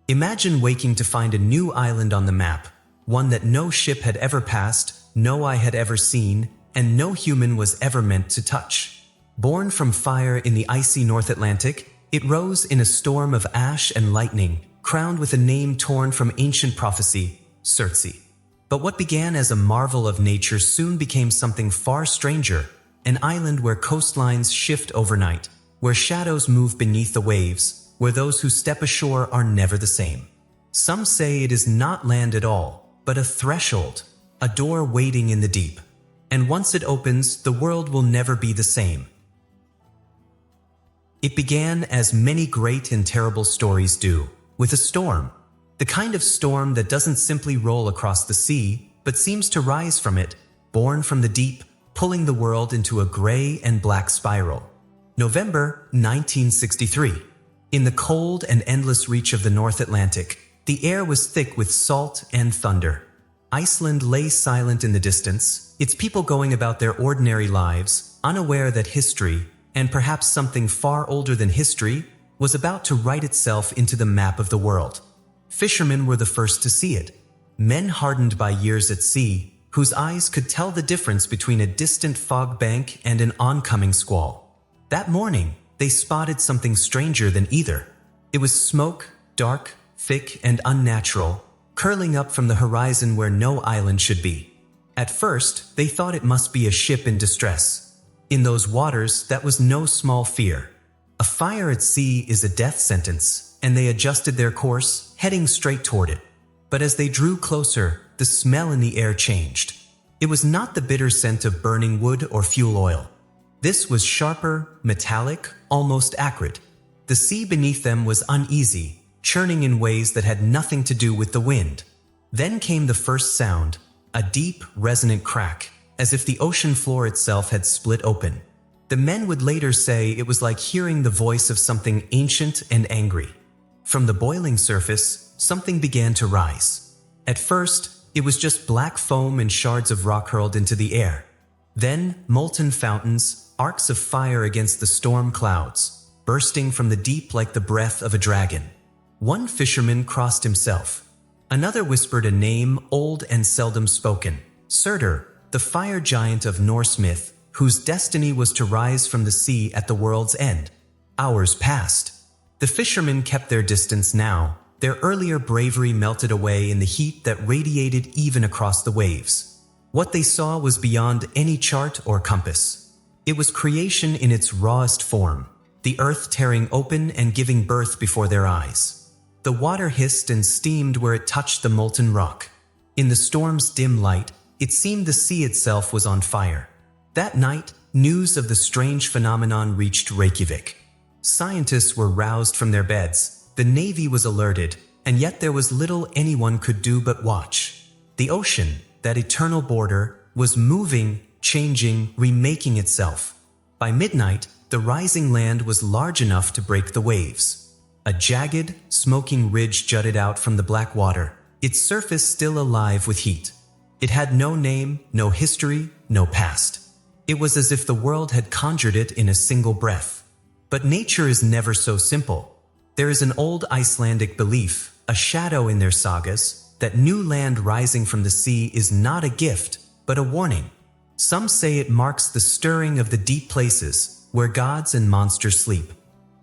Imagine waking to find a new island on the map, one that no ship had ever passed, no eye had ever seen, and no human was ever meant to touch. Born from fire in the icy North Atlantic, it rose in a storm of ash and lightning, crowned with a name torn from ancient prophecy, Surtsey. But what began as a marvel of nature soon became something far stranger, an island where coastlines shift overnight, where shadows move beneath the waves, where those who step ashore are never the same. Some say it is not land at all, but a threshold, a door waiting in the deep. And once it opens, the world will never be the same. It began as many great and terrible stories do, with a storm. The kind of storm that doesn't simply roll across the sea, but seems to rise from it, born from the deep, pulling the world into a gray and black spiral. November 1963. In the cold and endless reach of the North Atlantic, the air was thick with salt and thunder. Iceland lay silent in the distance, its people going about their ordinary lives, unaware that history, and perhaps something far older than history, was about to write itself into the map of the world. Fishermen were the first to see it, men hardened by years at sea, whose eyes could tell the difference between a distant fog bank and an oncoming squall. That morning, they spotted something stranger than either. It was smoke, dark, thick, and unnatural, curling up from the horizon where no island should be. At first, they thought it must be a ship in distress. In those waters, that was no small fear. A fire at sea is a death sentence, and they adjusted their course, heading straight toward it. But as they drew closer, the smell in the air changed. It was not the bitter scent of burning wood or fuel oil. This was sharper, metallic, almost acrid. The sea beneath them was uneasy, churning in ways that had nothing to do with the wind. Then came the first sound, a deep, resonant crack, as if the ocean floor itself had split open. The men would later say it was like hearing the voice of something ancient and angry. From the boiling surface, something began to rise. At first, it was just black foam and shards of rock hurled into the air. Then, molten fountains, arcs of fire against the storm clouds, bursting from the deep like the breath of a dragon. One fisherman crossed himself. Another whispered a name old and seldom spoken, Surtur, the fire giant of Norse myth, whose destiny was to rise from the sea at the world's end. Hours passed. The fishermen kept their distance now. Their earlier bravery melted away in the heat that radiated even across the waves. What they saw was beyond any chart or compass. It was creation in its rawest form, the earth tearing open and giving birth before their eyes. The water hissed and steamed where it touched the molten rock. In the storm's dim light, it seemed the sea itself was on fire. That night, news of the strange phenomenon reached Reykjavik. Scientists were roused from their beds, the Navy was alerted, and yet there was little anyone could do but watch. The ocean, that eternal border, was moving, changing, remaking itself. By midnight, the rising land was large enough to break the waves. A jagged, smoking ridge jutted out from the black water, its surface still alive with heat. It had no name, no history, no past. It was as if the world had conjured it in a single breath. But nature is never so simple. There is an old Icelandic belief, a shadow in their sagas, that new land rising from the sea is not a gift, but a warning. Some say it marks the stirring of the deep places, where gods and monsters sleep.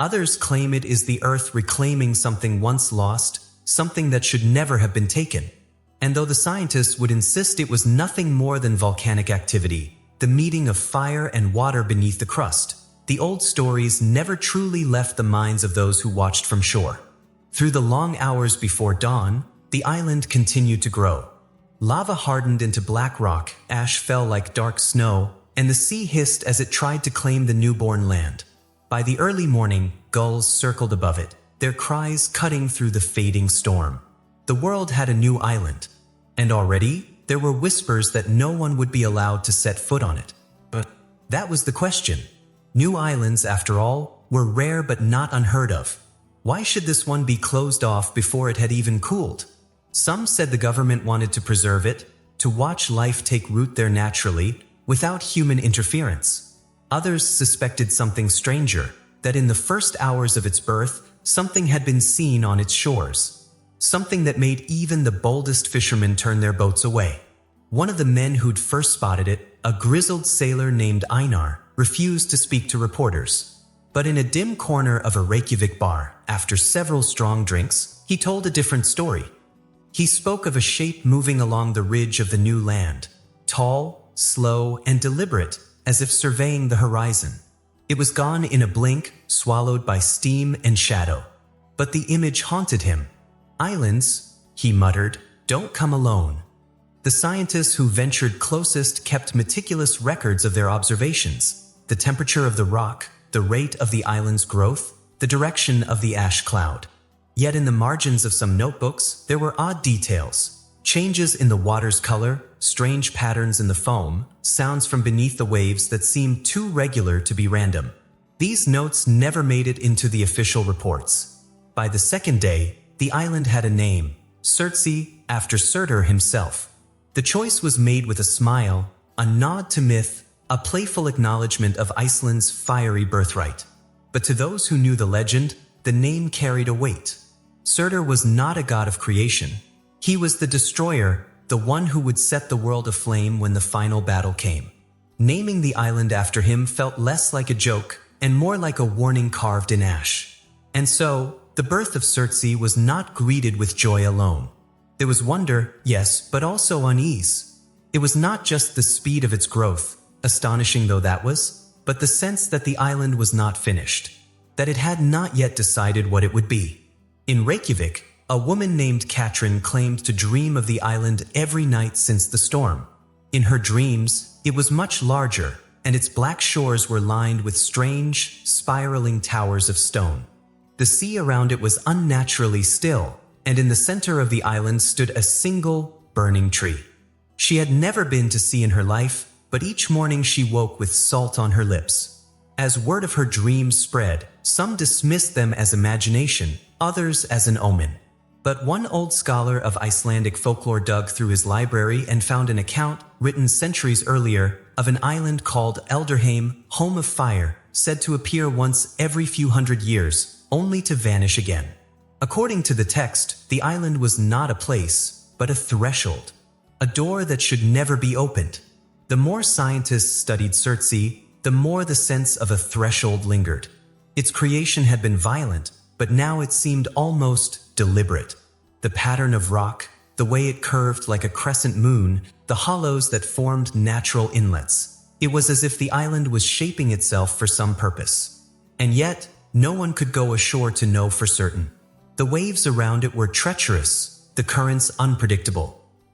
Others claim it is the earth reclaiming something once lost, something that should never have been taken. And though the scientists would insist it was nothing more than volcanic activity, the meeting of fire and water beneath the crust, the old stories never truly left the minds of those who watched from shore. Through the long hours before dawn, the island continued to grow. Lava hardened into black rock, ash fell like dark snow, and the sea hissed as it tried to claim the newborn land. By the early morning, gulls circled above it, their cries cutting through the fading storm. The world had a new island, and already there were whispers that no one would be allowed to set foot on it. But that was the question. New islands, after all, were rare but not unheard of. Why should this one be closed off before it had even cooled? Some said the government wanted to preserve it, to watch life take root there naturally, without human interference. Others suspected something stranger, that in the first hours of its birth, something had been seen on its shores. something that made even the boldest fishermen turn their boats away. One of the men who'd first spotted it, a grizzled sailor named Einar, refused to speak to reporters. But in a dim corner of a Reykjavik bar, after several strong drinks, he told a different story. He spoke of a shape moving along the ridge of the new land, tall, slow, and deliberate, as if surveying the horizon. It was gone in a blink, swallowed by steam and shadow. But the image haunted him. "Islands," he muttered, "don't come alone." The scientists who ventured closest kept meticulous records of their observations: the temperature of the rock, the rate of the island's growth, the direction of the ash cloud. Yet in the margins of some notebooks, there were odd details. Changes in the water's color, strange patterns in the foam, sounds from beneath the waves that seemed too regular to be random. These notes never made it into the official reports. By the second day, the island had a name, Surtsey, after Surtur himself. The choice was made with a smile, a nod to myth, a playful acknowledgement of Iceland's fiery birthright. But to those who knew the legend, the name carried a weight. Surtur was not a god of creation. He was the destroyer, the one who would set the world aflame when the final battle came. Naming the island after him felt less like a joke and more like a warning carved in ash. And so, the birth of Surtsey was not greeted with joy alone. There was wonder, yes, but also unease. It was not just the speed of its growth, astonishing though that was, but the sense that the island was not finished, that it had not yet decided what it would be. In Reykjavik, a woman named Katrin claimed to dream of the island every night since the storm. In her dreams, it was much larger, and its black shores were lined with strange, spiraling towers of stone. The sea around it was unnaturally still, and in the center of the island stood a single, burning tree. She had never been to sea in her life, but each morning she woke with salt on her lips. As word of her dreams spread, some dismissed them as imagination, others as an omen. But one old scholar of Icelandic folklore dug through his library and found an account, written centuries earlier, of an island called Elderheim, home of fire, said to appear once every few hundred years, only to vanish again. According to the text, the island was not a place, but a threshold, a door that should never be opened. The more scientists studied Surtsey, the more the sense of a threshold lingered. Its creation had been violent, but now it seemed almost deliberate. The pattern of rock, the way it curved like a crescent moon, the hollows that formed natural inlets. It was as if the island was shaping itself for some purpose. And yet, no one could go ashore to know for certain. The waves around it were treacherous, the currents unpredictable.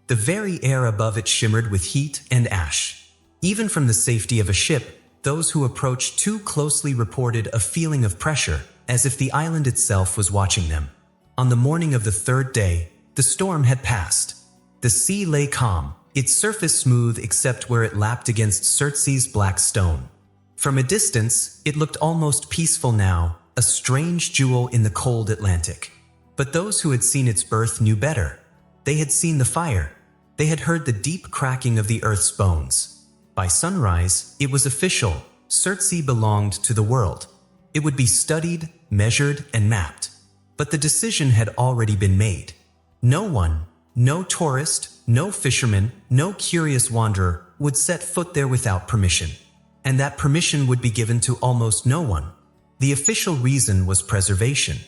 The very air above it shimmered with heat and ash. Even from the safety of a ship, those who approached too closely reported a feeling of pressure, as if the island itself was watching them. On the morning of the third day, the storm had passed. The sea lay calm, its surface smooth except where it lapped against Surtsey's black stone. From a distance, it looked almost peaceful now, a strange jewel in the cold Atlantic. But those who had seen its birth knew better. They had seen the fire. They had heard the deep cracking of the earth's bones. By sunrise, it was official. Surtsey belonged to the world. It would be studied, measured, and mapped. But the decision had already been made. No one, no tourist, no fisherman, no curious wanderer would set foot there without permission. And that permission would be given to almost no one. The official reason was preservation.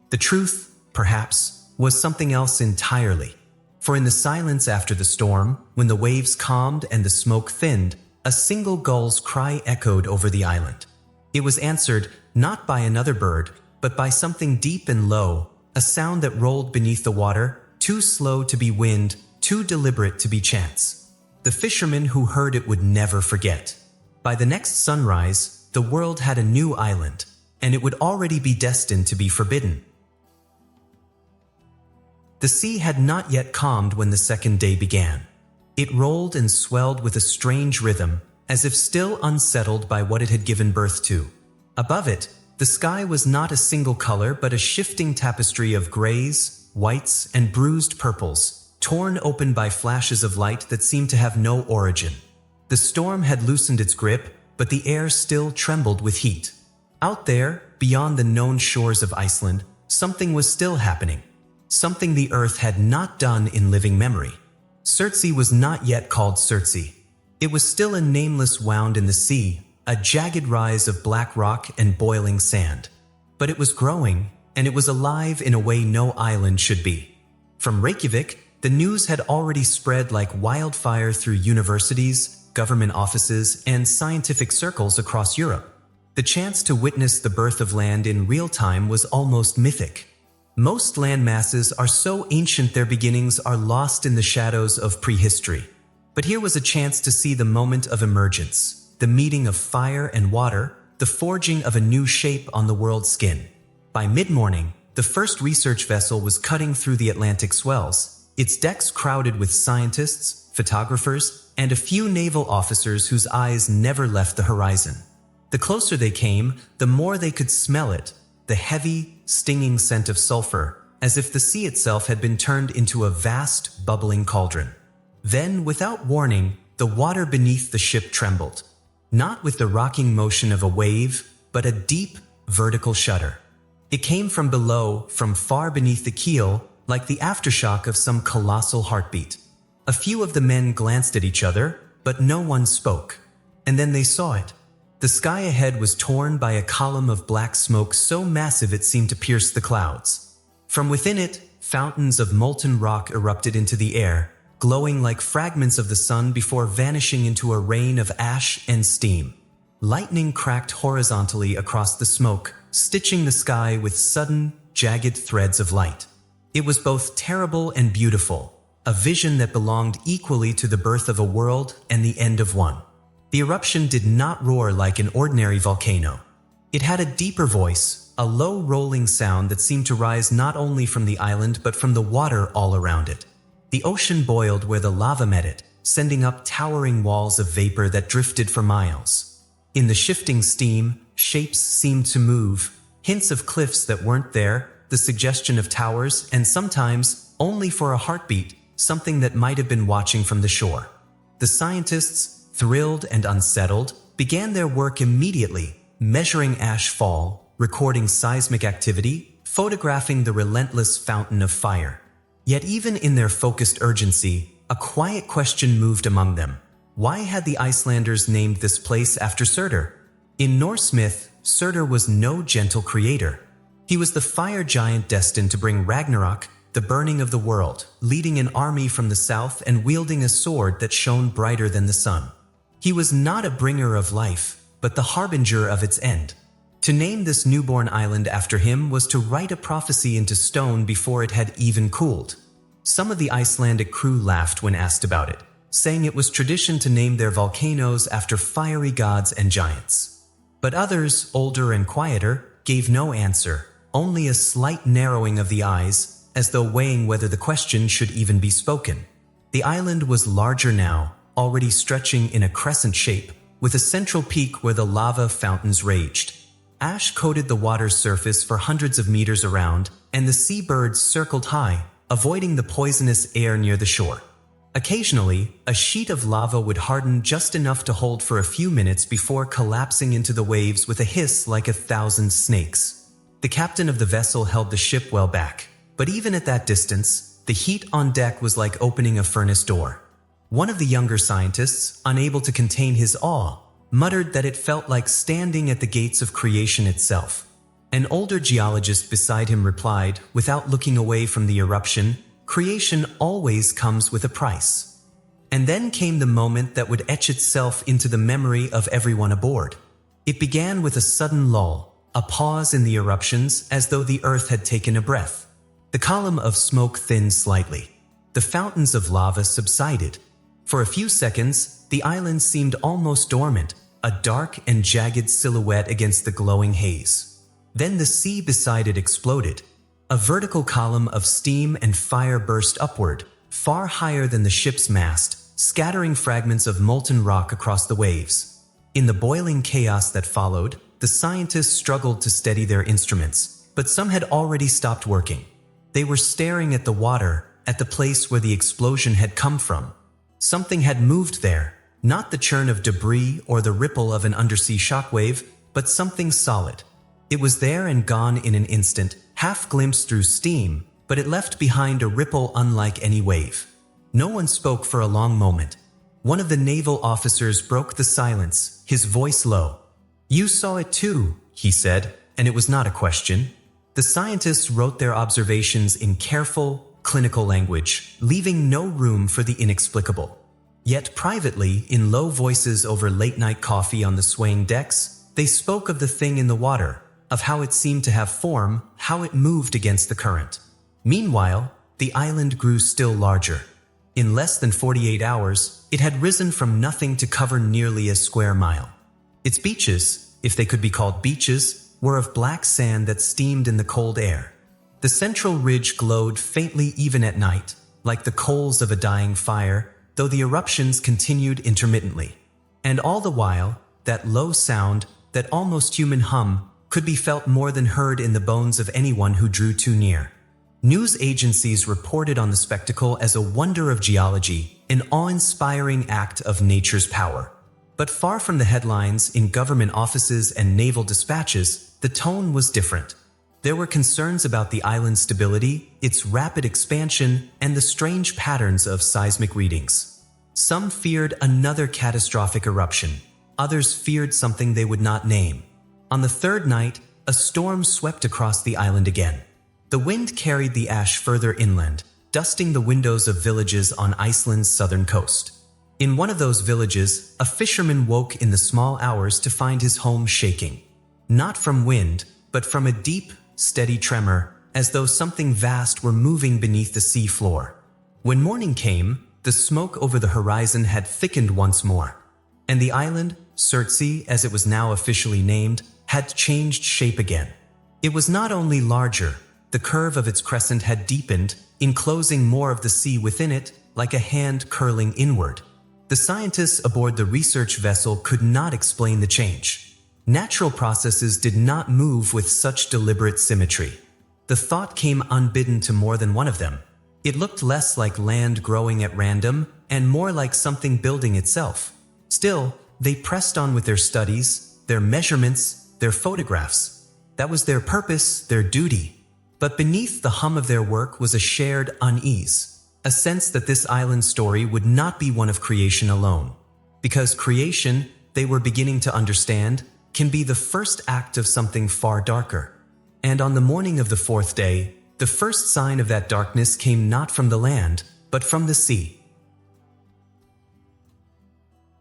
The truth, perhaps, was something else entirely. For in the silence after the storm, when the waves calmed and the smoke thinned, a single gull's cry echoed over the island. It was answered not by another bird, but by something deep and low, a sound that rolled beneath the water, too slow to be wind, too deliberate to be chance. The fishermen who heard it would never forget. By the next sunrise, the world had a new island, and it would already be destined to be forbidden. The sea had not yet calmed when the second day began. It rolled and swelled with a strange rhythm, as if still unsettled by what it had given birth to. Above it, the sky was not a single color but a shifting tapestry of grays, whites, and bruised purples, torn open by flashes of light that seemed to have no origin. The storm had loosened its grip, but the air still trembled with heat. Out there, beyond the known shores of Iceland, something was still happening. something the Earth had not done in living memory. Surtsey was not yet called Surtsey. It was still a nameless wound in the sea, a jagged rise of black rock and boiling sand. But it was growing, and it was alive in a way no island should be. From Reykjavik, the news had already spread like wildfire through universities, government offices, and scientific circles across Europe. The chance to witness the birth of land in real time was almost mythic. Most land masses are so ancient their beginnings are lost in the shadows of prehistory. But here was a chance to see the moment of emergence, the meeting of fire and water, the forging of a new shape on the world's skin. By mid-morning, the first research vessel was cutting through the Atlantic swells, its decks crowded with scientists, photographers, and a few naval officers whose eyes never left the horizon. The closer they came, the more they could smell it, the heavy, stinging scent of sulfur, as if the sea itself had been turned into a vast, bubbling cauldron. Then, without warning, the water beneath the ship trembled. Not with the rocking motion of a wave, but a deep, vertical shudder. It came from below, from far beneath the keel, like the aftershock of some colossal heartbeat. A few of the men glanced at each other, but no one spoke. And then they saw it. The sky ahead was torn by a column of black smoke so massive it seemed to pierce the clouds. From within it, fountains of molten rock erupted into the air, glowing like fragments of the sun before vanishing into a rain of ash and steam. Lightning cracked horizontally across the smoke, stitching the sky with sudden, jagged threads of light. It was both terrible and beautiful, a vision that belonged equally to the birth of a world and the end of one. The eruption did not roar like an ordinary volcano. It had a deeper voice, a low rolling sound that seemed to rise not only from the island but from the water all around it. The ocean boiled where the lava met it, sending up towering walls of vapor that drifted for miles. In the shifting steam, shapes seemed to move, hints of cliffs that weren't there, the suggestion of towers, and sometimes, only for a heartbeat, something that might have been watching from the shore. The scientists, thrilled and unsettled, began their work immediately, measuring ash fall, recording seismic activity, photographing the relentless fountain of fire. Yet even in their focused urgency, a quiet question moved among them. Why had the Icelanders named this place after Surtur? In Norse myth, Surtur was no gentle creator. He was the fire giant destined to bring Ragnarok, the burning of the world, leading an army from the south and wielding a sword that shone brighter than the sun. He was not a bringer of life, but the harbinger of its end. To name this newborn island after him was to write a prophecy into stone before it had even cooled. Some of the Icelandic crew laughed when asked about it, saying it was tradition to name their volcanoes after fiery gods and giants. But others, older and quieter, gave no answer, only a slight narrowing of the eyes, as though weighing whether the question should even be spoken. The island was larger now, already stretching in a crescent shape, with a central peak where the lava fountains raged. Ash coated the water's surface for hundreds of meters around, and the seabirds circled high, avoiding the poisonous air near the shore. Occasionally, a sheet of lava would harden just enough to hold for a few minutes before collapsing into the waves with a hiss like 1,000 snakes. The captain of the vessel held the ship well back, but even at that distance, the heat on deck was like opening a furnace door. One of the younger scientists, unable to contain his awe, muttered that it felt like standing at the gates of creation itself. An older geologist beside him replied, without looking away from the eruption, "Creation always comes with a price." And then came the moment that would etch itself into the memory of everyone aboard. It began with a sudden lull, a pause in the eruptions as though the earth had taken a breath. The column of smoke thinned slightly. The fountains of lava subsided. For a few seconds, the island seemed almost dormant, a dark and jagged silhouette against the glowing haze. Then the sea beside it exploded. A vertical column of steam and fire burst upward, far higher than the ship's mast, scattering fragments of molten rock across the waves. In the boiling chaos that followed, the scientists struggled to steady their instruments, but some had already stopped working. They were staring at the water, at the place where the explosion had come from. Something had moved there, not the churn of debris or the ripple of an undersea shockwave, but something solid. It was there and gone in an instant, half glimpsed through steam, but it left behind a ripple unlike any wave. No one spoke for a long moment. One of the naval officers broke the silence, his voice low. "You saw it too," he said, and it was not a question. The scientists wrote their observations in careful, clinical language, leaving no room for the inexplicable. Yet privately, in low voices over late-night coffee on the swaying decks, they spoke of the thing in the water, of how it seemed to have form, how it moved against the current. Meanwhile, the island grew still larger. In less than 48 hours, it had risen from nothing to cover nearly a square mile. Its beaches, if they could be called beaches, were of black sand that steamed in the cold air. The central ridge glowed faintly even at night, like the coals of a dying fire, though the eruptions continued intermittently. And all the while, that low sound, that almost human hum, could be felt more than heard in the bones of anyone who drew too near. News agencies reported on the spectacle as a wonder of geology, an awe-inspiring act of nature's power. But far from the headlines in government offices and naval dispatches, the tone was different. There were concerns about the island's stability, its rapid expansion, and the strange patterns of seismic readings. Some feared another catastrophic eruption. Others feared something they would not name. On the third night, a storm swept across the island again. The wind carried the ash further inland, dusting the windows of villages on Iceland's southern coast. In one of those villages, a fisherman woke in the small hours to find his home shaking. Not from wind, but from a deep, steady tremor, as though something vast were moving beneath the sea floor. When morning came, the smoke over the horizon had thickened once more, and the island, Surtsey, as it was now officially named, had changed shape again. It was not only larger, the curve of its crescent had deepened, enclosing more of the sea within it, like a hand curling inward. The scientists aboard the research vessel could not explain the change. Natural processes did not move with such deliberate symmetry. The thought came unbidden to more than one of them. It looked less like land growing at random and more like something building itself. Still, they pressed on with their studies, their measurements, their photographs. That was their purpose, their duty. But beneath the hum of their work was a shared unease, a sense that this island story would not be one of creation alone. Because creation, they were beginning to understand, can be the first act of something far darker. And on the morning of the fourth day, the first sign of that darkness came not from the land, but from the sea.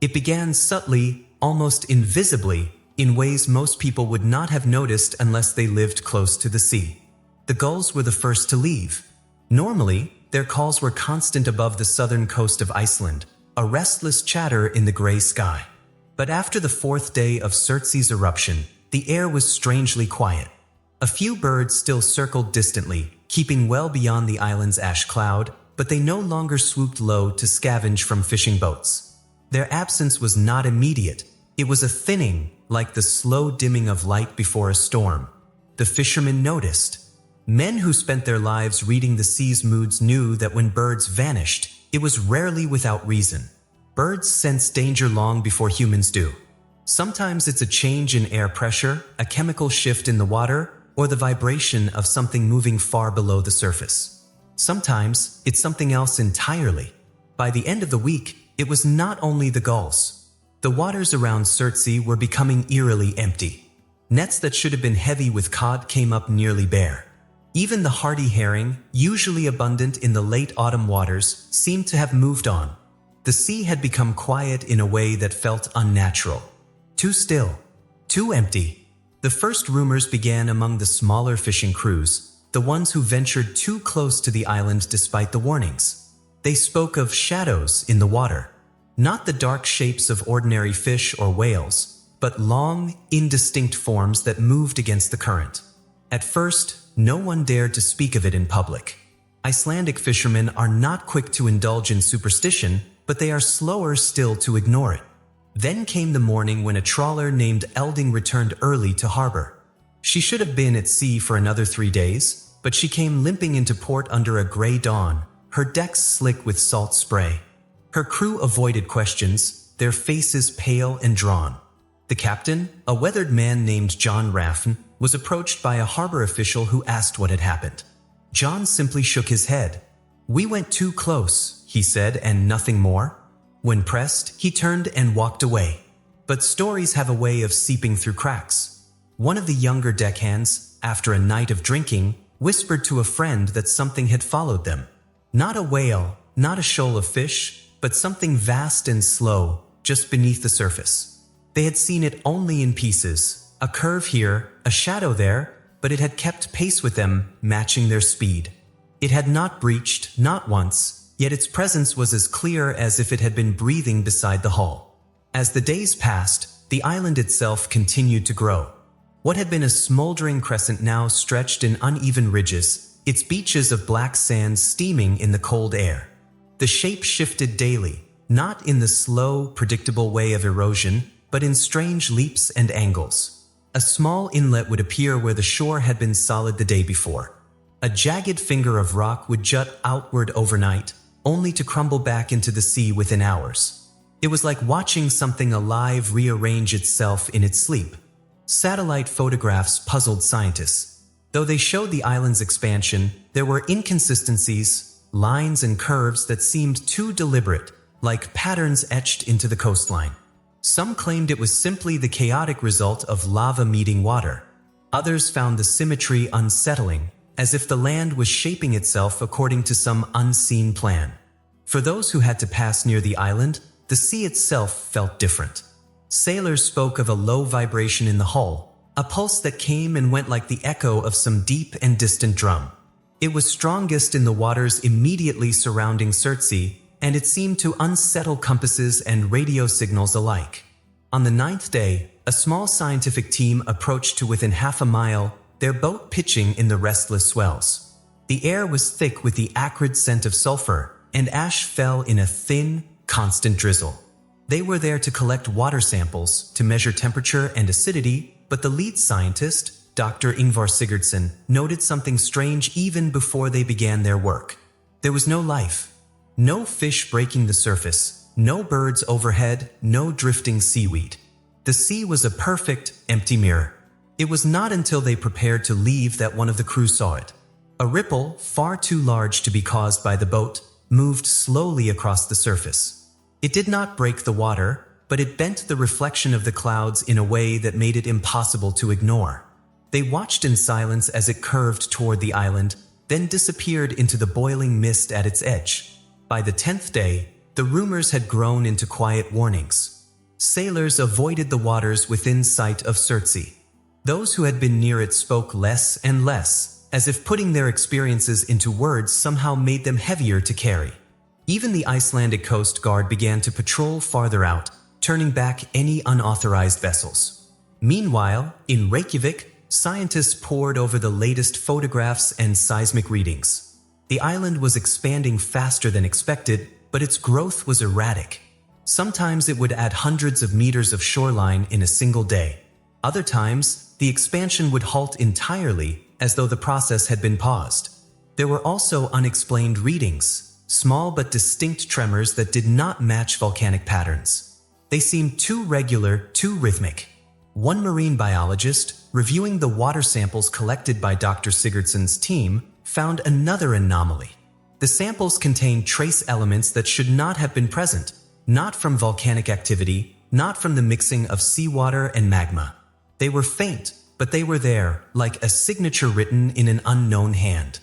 It began subtly, almost invisibly, in ways most people would not have noticed unless they lived close to the sea. The gulls were the first to leave. Normally, their calls were constant above the southern coast of Iceland, a restless chatter in the gray sky. But after the fourth day of Surtsey's eruption, the air was strangely quiet. A few birds still circled distantly, keeping well beyond the island's ash cloud, but they no longer swooped low to scavenge from fishing boats. Their absence was not immediate. It was a thinning, like the slow dimming of light before a storm. The fishermen noticed. Men who spent their lives reading the sea's moods knew that when birds vanished, it was rarely without reason. Birds sense danger long before humans do. Sometimes it's a change in air pressure, a chemical shift in the water, or the vibration of something moving far below the surface. Sometimes it's something else entirely. By the end of the week, it was not only the gulls. The waters around Surtsey were becoming eerily empty. Nets that should have been heavy with cod came up nearly bare. Even the hardy herring, usually abundant in the late autumn waters, seemed to have moved on. The sea had become quiet in a way that felt unnatural. Too still. Too empty. The first rumors began among the smaller fishing crews, the ones who ventured too close to the island despite the warnings. They spoke of shadows in the water. Not the dark shapes of ordinary fish or whales, but long, indistinct forms that moved against the current. At first, no one dared to speak of it in public. Icelandic fishermen are not quick to indulge in superstition, but they are slower still to ignore it. Then came the morning when a trawler named Elding returned early to harbor. She should have been at sea for another 3 days, but she came limping into port under a gray dawn, her decks slick with salt spray. Her crew avoided questions, their faces pale and drawn. The captain, a weathered man named John Raffn, was approached by a harbor official who asked what had happened. John simply shook his head. "We went too close," he said, "and nothing more." When pressed, he turned and walked away. But stories have a way of seeping through cracks. One of the younger deckhands, after a night of drinking, whispered to a friend that something had followed them. Not a whale, not a shoal of fish, but something vast and slow, just beneath the surface. They had seen it only in pieces, a curve here, a shadow there, but it had kept pace with them, matching their speed. It had not breached, not once, yet its presence was as clear as if it had been breathing beside the hull. As the days passed, the island itself continued to grow. What had been a smoldering crescent now stretched in uneven ridges, its beaches of black sand steaming in the cold air. The shape shifted daily, not in the slow, predictable way of erosion, but in strange leaps and angles. A small inlet would appear where the shore had been solid the day before. A jagged finger of rock would jut outward overnight, only to crumble back into the sea within hours. It was like watching something alive rearrange itself in its sleep. Satellite photographs puzzled scientists. Though they showed the island's expansion, there were inconsistencies, lines and curves that seemed too deliberate, like patterns etched into the coastline. Some claimed it was simply the chaotic result of lava meeting water. Others found the symmetry unsettling, as if the land was shaping itself according to some unseen plan. For those who had to pass near the island, the sea itself felt different. Sailors spoke of a low vibration in the hull, a pulse that came and went like the echo of some deep and distant drum. It was strongest in the waters immediately surrounding Surtsey, and it seemed to unsettle compasses and radio signals alike. On the 9th day, a small scientific team approached to within half a mile, their boat pitching in the restless swells. The air was thick with the acrid scent of sulfur, and ash fell in a thin, constant drizzle. They were there to collect water samples, to measure temperature and acidity, but the lead scientist, Dr. Ingvar Sigurdsson, noted something strange even before they began their work. There was no life. No fish breaking the surface, no birds overhead, no drifting seaweed. The sea was a perfect, empty mirror. It was not until they prepared to leave that one of the crew saw it. A ripple, far too large to be caused by the boat, moved slowly across the surface. It did not break the water, but it bent the reflection of the clouds in a way that made it impossible to ignore. They watched in silence as it curved toward the island, then disappeared into the boiling mist at its edge. By the 10th day, the rumors had grown into quiet warnings. Sailors avoided the waters within sight of Surtsey. Those who had been near it spoke less and less, as if putting their experiences into words somehow made them heavier to carry. Even the Icelandic Coast Guard began to patrol farther out, turning back any unauthorized vessels. Meanwhile, in Reykjavik, scientists pored over the latest photographs and seismic readings. The island was expanding faster than expected, but its growth was erratic. Sometimes it would add hundreds of meters of shoreline in a single day. Other times, the expansion would halt entirely, as though the process had been paused. There were also unexplained readings, small but distinct tremors that did not match volcanic patterns. They seemed too regular, too rhythmic. One marine biologist, reviewing the water samples collected by Dr. Sigurdsson's team, found another anomaly. The samples contained trace elements that should not have been present, not from volcanic activity, not from the mixing of seawater and magma. They were faint, but they were there, like a signature written in an unknown hand.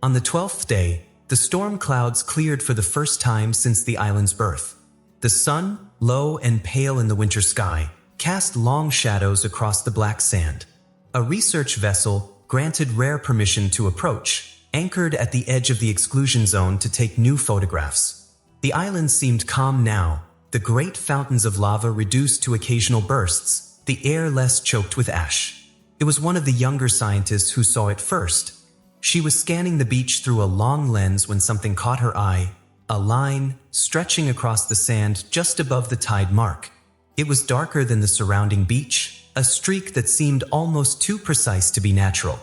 On the 12th day, the storm clouds cleared for the first time since the island's birth. The sun, low and pale in the winter sky, cast long shadows across the black sand. A research vessel, granted rare permission to approach, anchored at the edge of the exclusion zone to take new photographs. The island seemed calm now, the great fountains of lava reduced to occasional bursts, the air less choked with ash. It was one of the younger scientists who saw it first. She was scanning the beach through a long lens when something caught her eye, a line stretching across the sand just above the tide mark. It was darker than the surrounding beach, a streak that seemed almost too precise to be natural.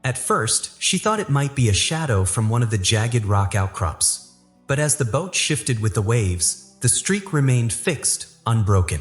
At first, she thought it might be a shadow from one of the jagged rock outcrops. But as the boat shifted with the waves, the streak remained fixed, unbroken.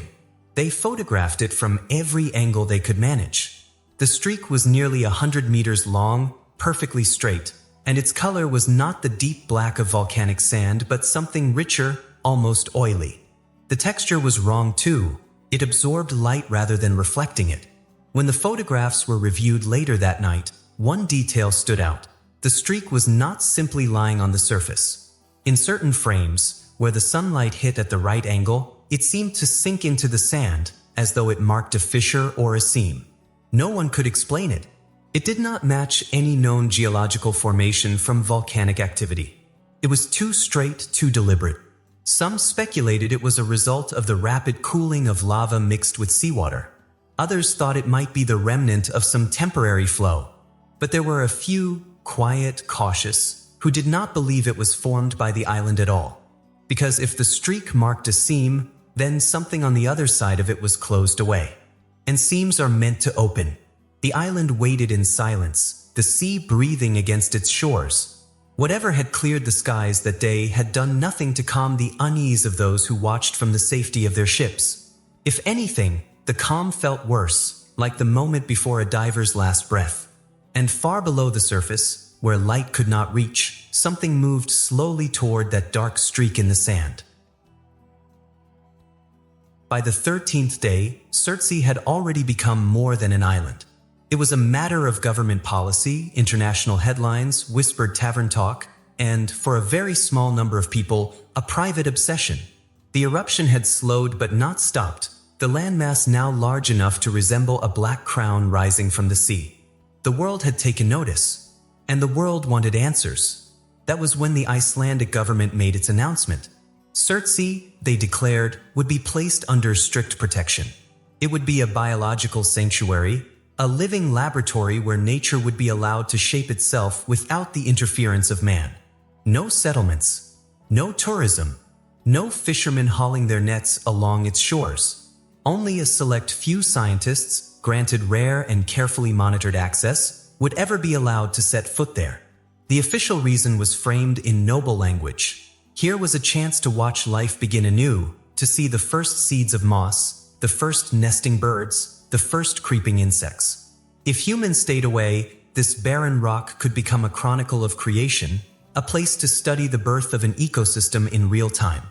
They photographed it from every angle they could manage. The streak was nearly 100 meters long, perfectly straight, and its color was not the deep black of volcanic sand but something richer, almost oily. The texture was wrong too. It absorbed light rather than reflecting it. When the photographs were reviewed later that night, one detail stood out. The streak was not simply lying on the surface. In certain frames, where the sunlight hit at the right angle, it seemed to sink into the sand, as though it marked a fissure or a seam. No one could explain it. It did not match any known geological formation from volcanic activity. It was too straight, too deliberate. Some speculated it was a result of the rapid cooling of lava mixed with seawater. Others thought it might be the remnant of some temporary flow. But there were a few, quiet, cautious, who did not believe it was formed by the island at all. Because if the streak marked a seam, then something on the other side of it was closed away. And seams are meant to open. The island waited in silence, the sea breathing against its shores. Whatever had cleared the skies that day had done nothing to calm the unease of those who watched from the safety of their ships. If anything, the calm felt worse, like the moment before a diver's last breath. And far below the surface, where light could not reach, something moved slowly toward that dark streak in the sand. By the 13th day, Surtsey had already become more than an island. It was a matter of government policy, international headlines, whispered tavern talk, and, for a very small number of people, a private obsession. The eruption had slowed but not stopped, the landmass now large enough to resemble a black crown rising from the sea. The world had taken notice, and the world wanted answers. That was when the Icelandic government made its announcement. Surtsey, they declared, would be placed under strict protection. It would be a biological sanctuary, a living laboratory where nature would be allowed to shape itself without the interference of man. No settlements, no tourism, no fishermen hauling their nets along its shores. Only a select few scientists, granted rare and carefully monitored access, would ever be allowed to set foot there. The official reason was framed in noble language. Here was a chance to watch life begin anew, to see the first seeds of moss, the first nesting birds, the first creeping insects. If humans stayed away, this barren rock could become a chronicle of creation, a place to study the birth of an ecosystem in real time.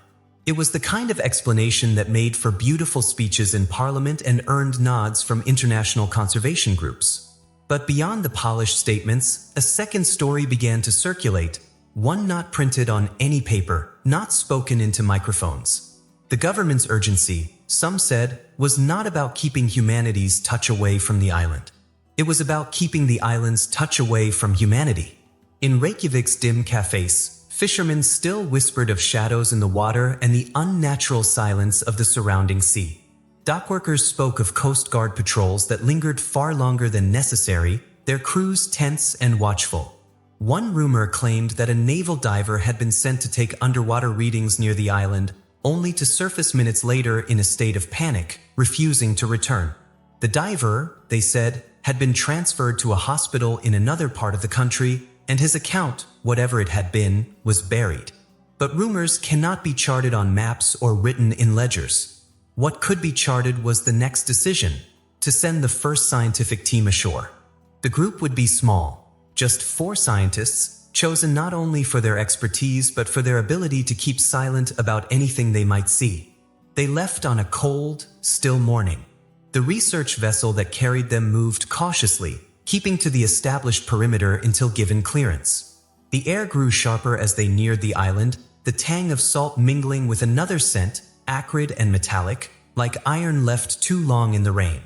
It was the kind of explanation that made for beautiful speeches in Parliament and earned nods from international conservation groups. But beyond the polished statements, a second story began to circulate, one not printed on any paper, not spoken into microphones. The government's urgency, some said, was not about keeping humanity's touch away from the island. It was about keeping the island's touch away from humanity. In Reykjavik's dim cafes, fishermen still whispered of shadows in the water and the unnatural silence of the surrounding sea. Dockworkers spoke of Coast Guard patrols that lingered far longer than necessary, their crews tense and watchful. One rumor claimed that a naval diver had been sent to take underwater readings near the island, only to surface minutes later in a state of panic, refusing to return. The diver, they said, had been transferred to a hospital in another part of the country, and his account, whatever it had been, was buried. But rumors cannot be charted on maps or written in ledgers. What could be charted was the next decision, to send the first scientific team ashore. The group would be small, just 4 scientists, chosen not only for their expertise but for their ability to keep silent about anything they might see. They left on a cold, still morning. The research vessel that carried them moved cautiously, keeping to the established perimeter until given clearance. The air grew sharper as they neared the island, the tang of salt mingling with another scent, acrid and metallic, like iron left too long in the rain.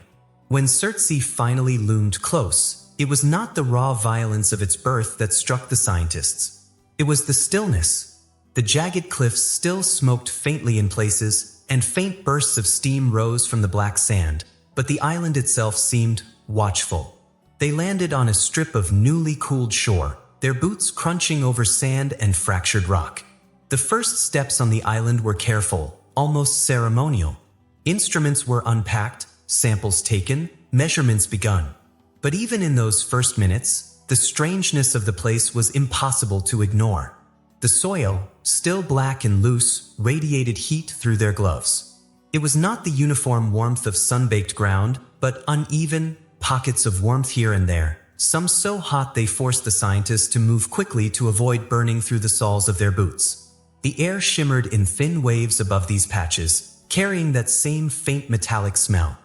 When Surtsey finally loomed close, it was not the raw violence of its birth that struck the scientists. It was the stillness. The jagged cliffs still smoked faintly in places, and faint bursts of steam rose from the black sand, but the island itself seemed watchful. They landed on a strip of newly cooled shore, their boots crunching over sand and fractured rock. The first steps on the island were careful, almost ceremonial. Instruments were unpacked, samples taken, measurements begun. But even in those first minutes, the strangeness of the place was impossible to ignore. The soil, still black and loose, radiated heat through their gloves. It was not the uniform warmth of sun-baked ground, but uneven, pockets of warmth here and there, some so hot they forced the scientists to move quickly to avoid burning through the soles of their boots. The air shimmered in thin waves above these patches, carrying that same faint metallic smell.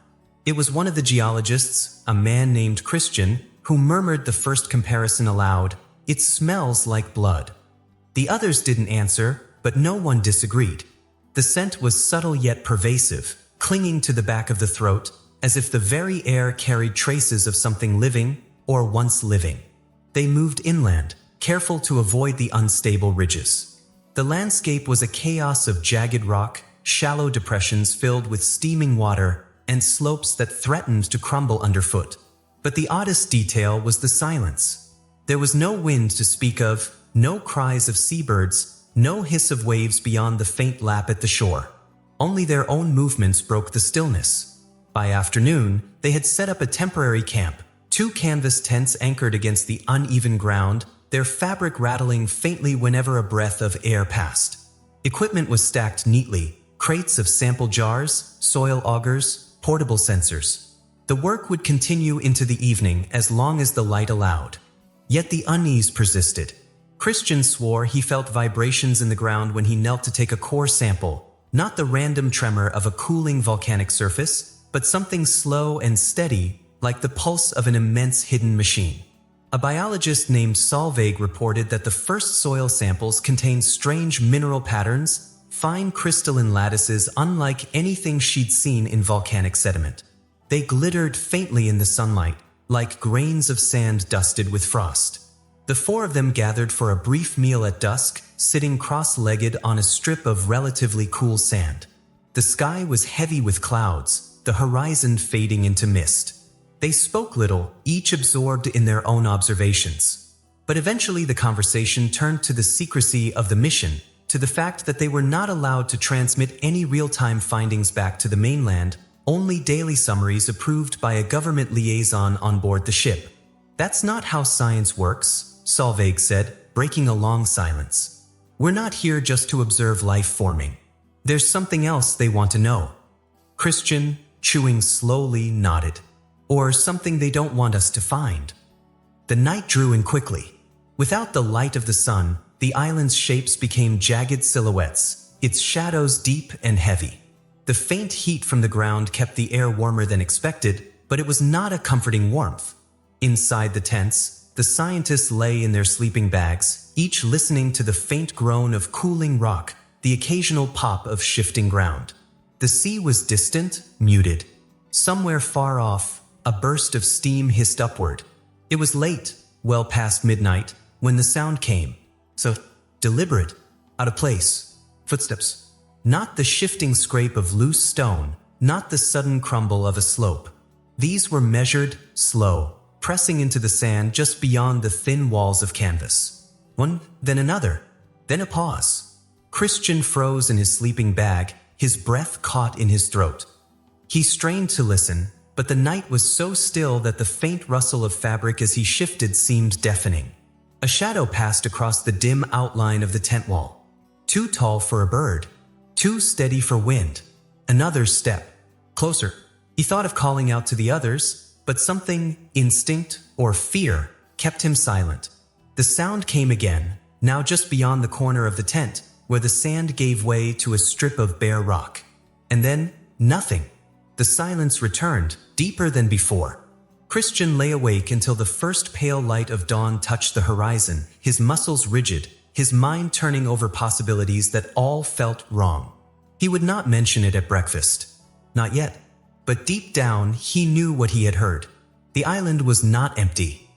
It was one of the geologists, a man named Christian, who murmured the first comparison aloud, "It smells like blood." The others didn't answer, but no one disagreed. The scent was subtle yet pervasive, clinging to the back of the throat, as if the very air carried traces of something living or once living. They moved inland, careful to avoid the unstable ridges. The landscape was a chaos of jagged rock, shallow depressions filled with steaming water, and slopes that threatened to crumble underfoot. But the oddest detail was the silence. There was no wind to speak of, no cries of seabirds, no hiss of waves beyond the faint lap at the shore. Only their own movements broke the stillness. By afternoon, they had set up a temporary camp, 2 canvas tents anchored against the uneven ground, their fabric rattling faintly whenever a breath of air passed. Equipment was stacked neatly, crates of sample jars, soil augers, portable sensors. The work would continue into the evening as long as the light allowed. Yet the unease persisted. Christian swore he felt vibrations in the ground when he knelt to take a core sample, not the random tremor of a cooling volcanic surface, but something slow and steady, like the pulse of an immense hidden machine. A biologist named Solveig reported that the first soil samples contained strange mineral patterns, fine crystalline lattices unlike anything she'd seen in volcanic sediment. They glittered faintly in the sunlight, like grains of sand dusted with frost. The 4 of them gathered for a brief meal at dusk, sitting cross-legged on a strip of relatively cool sand. The sky was heavy with clouds, the horizon fading into mist. They spoke little, each absorbed in their own observations. But eventually the conversation turned to the secrecy of the mission, to the fact that they were not allowed to transmit any real-time findings back to the mainland, only daily summaries approved by a government liaison on board the ship. "That's not how science works," Solveig said, breaking a long silence. "We're not here just to observe life forming. There's something else they want to know." Christian, chewing slowly, nodded. "Or something they don't want us to find." The night drew in quickly. Without the light of the sun, the island's shapes became jagged silhouettes, its shadows deep and heavy. The faint heat from the ground kept the air warmer than expected, but it was not a comforting warmth. Inside the tents, the scientists lay in their sleeping bags, each listening to the faint groan of cooling rock, the occasional pop of shifting ground. The sea was distant, muted. Somewhere far off, a burst of steam hissed upward. It was late, well past midnight, when the sound came. So deliberate, out of place. Footsteps. Not the shifting scrape of loose stone, not the sudden crumble of a slope. These were measured, slow, pressing into the sand just beyond the thin walls of canvas. One, then another, then a pause. Christian froze in his sleeping bag, his breath caught in his throat. He strained to listen, but the night was so still that the faint rustle of fabric as he shifted seemed deafening. A shadow passed across the dim outline of the tent wall. Too tall for a bird, too steady for wind. Another step. Closer. He thought of calling out to the others, but something, instinct or fear, kept him silent. The sound came again, now just beyond the corner of the tent, where the sand gave way to a strip of bare rock. And then, nothing. The silence returned, deeper than before. Christian lay awake until the first pale light of dawn touched the horizon, his muscles rigid, his mind turning over possibilities that all felt wrong. He would not mention it at breakfast. Not yet. But deep down, he knew what he had heard. The island was not empty.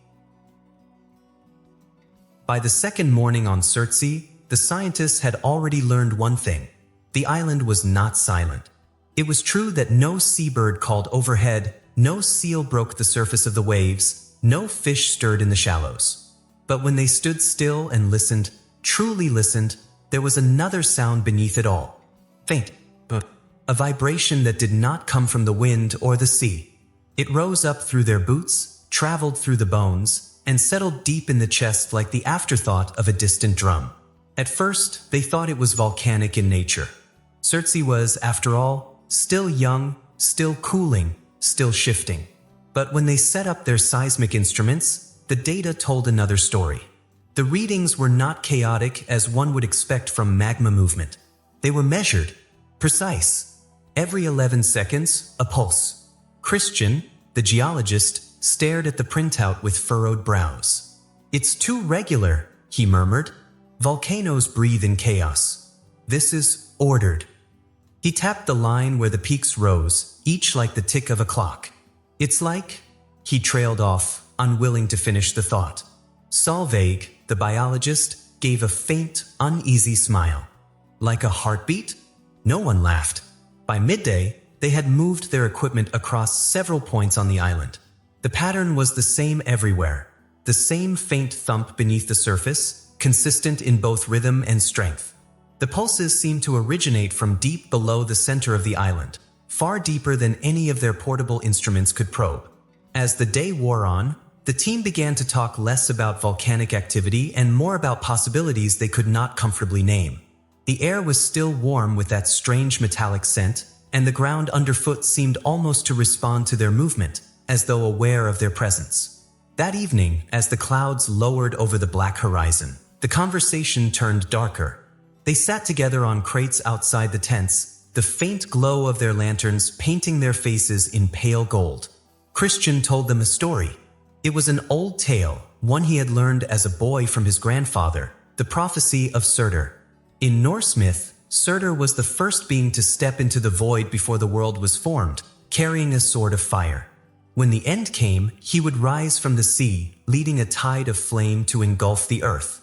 By the second morning on Surtsey, the scientists had already learned one thing. The island was not silent. It was true that no seabird called overhead, no seal broke the surface of the waves, no fish stirred in the shallows. But when they stood still and listened, truly listened, there was another sound beneath it all. Faint, but a vibration that did not come from the wind or the sea. It rose up through their boots, traveled through the bones, and settled deep in the chest like the afterthought of a distant drum. At first, they thought it was volcanic in nature. Surtsey was, after all, still young, still cooling, still shifting. But when they set up their seismic instruments, the data told another story. The readings were not chaotic as one would expect from magma movement. They were measured, precise. Every 11 seconds, a pulse. Christian, the geologist, stared at the printout with furrowed brows. "It's too regular," he murmured. "Volcanoes breathe in chaos. This is ordered." He tapped the line where the peaks rose, each like the tick of a clock. "It's like—" He trailed off, unwilling to finish the thought. Solveig, the biologist, gave a faint, uneasy smile. "Like a heartbeat?" No one laughed. By midday, they had moved their equipment across several points on the island. The pattern was the same everywhere. The same faint thump beneath the surface, consistent in both rhythm and strength. The pulses seemed to originate from deep below the center of the island, far deeper than any of their portable instruments could probe. As the day wore on, the team began to talk less about volcanic activity and more about possibilities they could not comfortably name. The air was still warm with that strange metallic scent, and the ground underfoot seemed almost to respond to their movement, as though aware of their presence. That evening, as the clouds lowered over the black horizon, the conversation turned darker. They sat together on crates outside the tents, the faint glow of their lanterns painting their faces in pale gold. Christian told them a story. It was an old tale, one he had learned as a boy from his grandfather, the prophecy of Surtur. In Norse myth, Surtur was the first being to step into the void before the world was formed, carrying a sword of fire. When the end came, he would rise from the sea, leading a tide of flame to engulf the earth.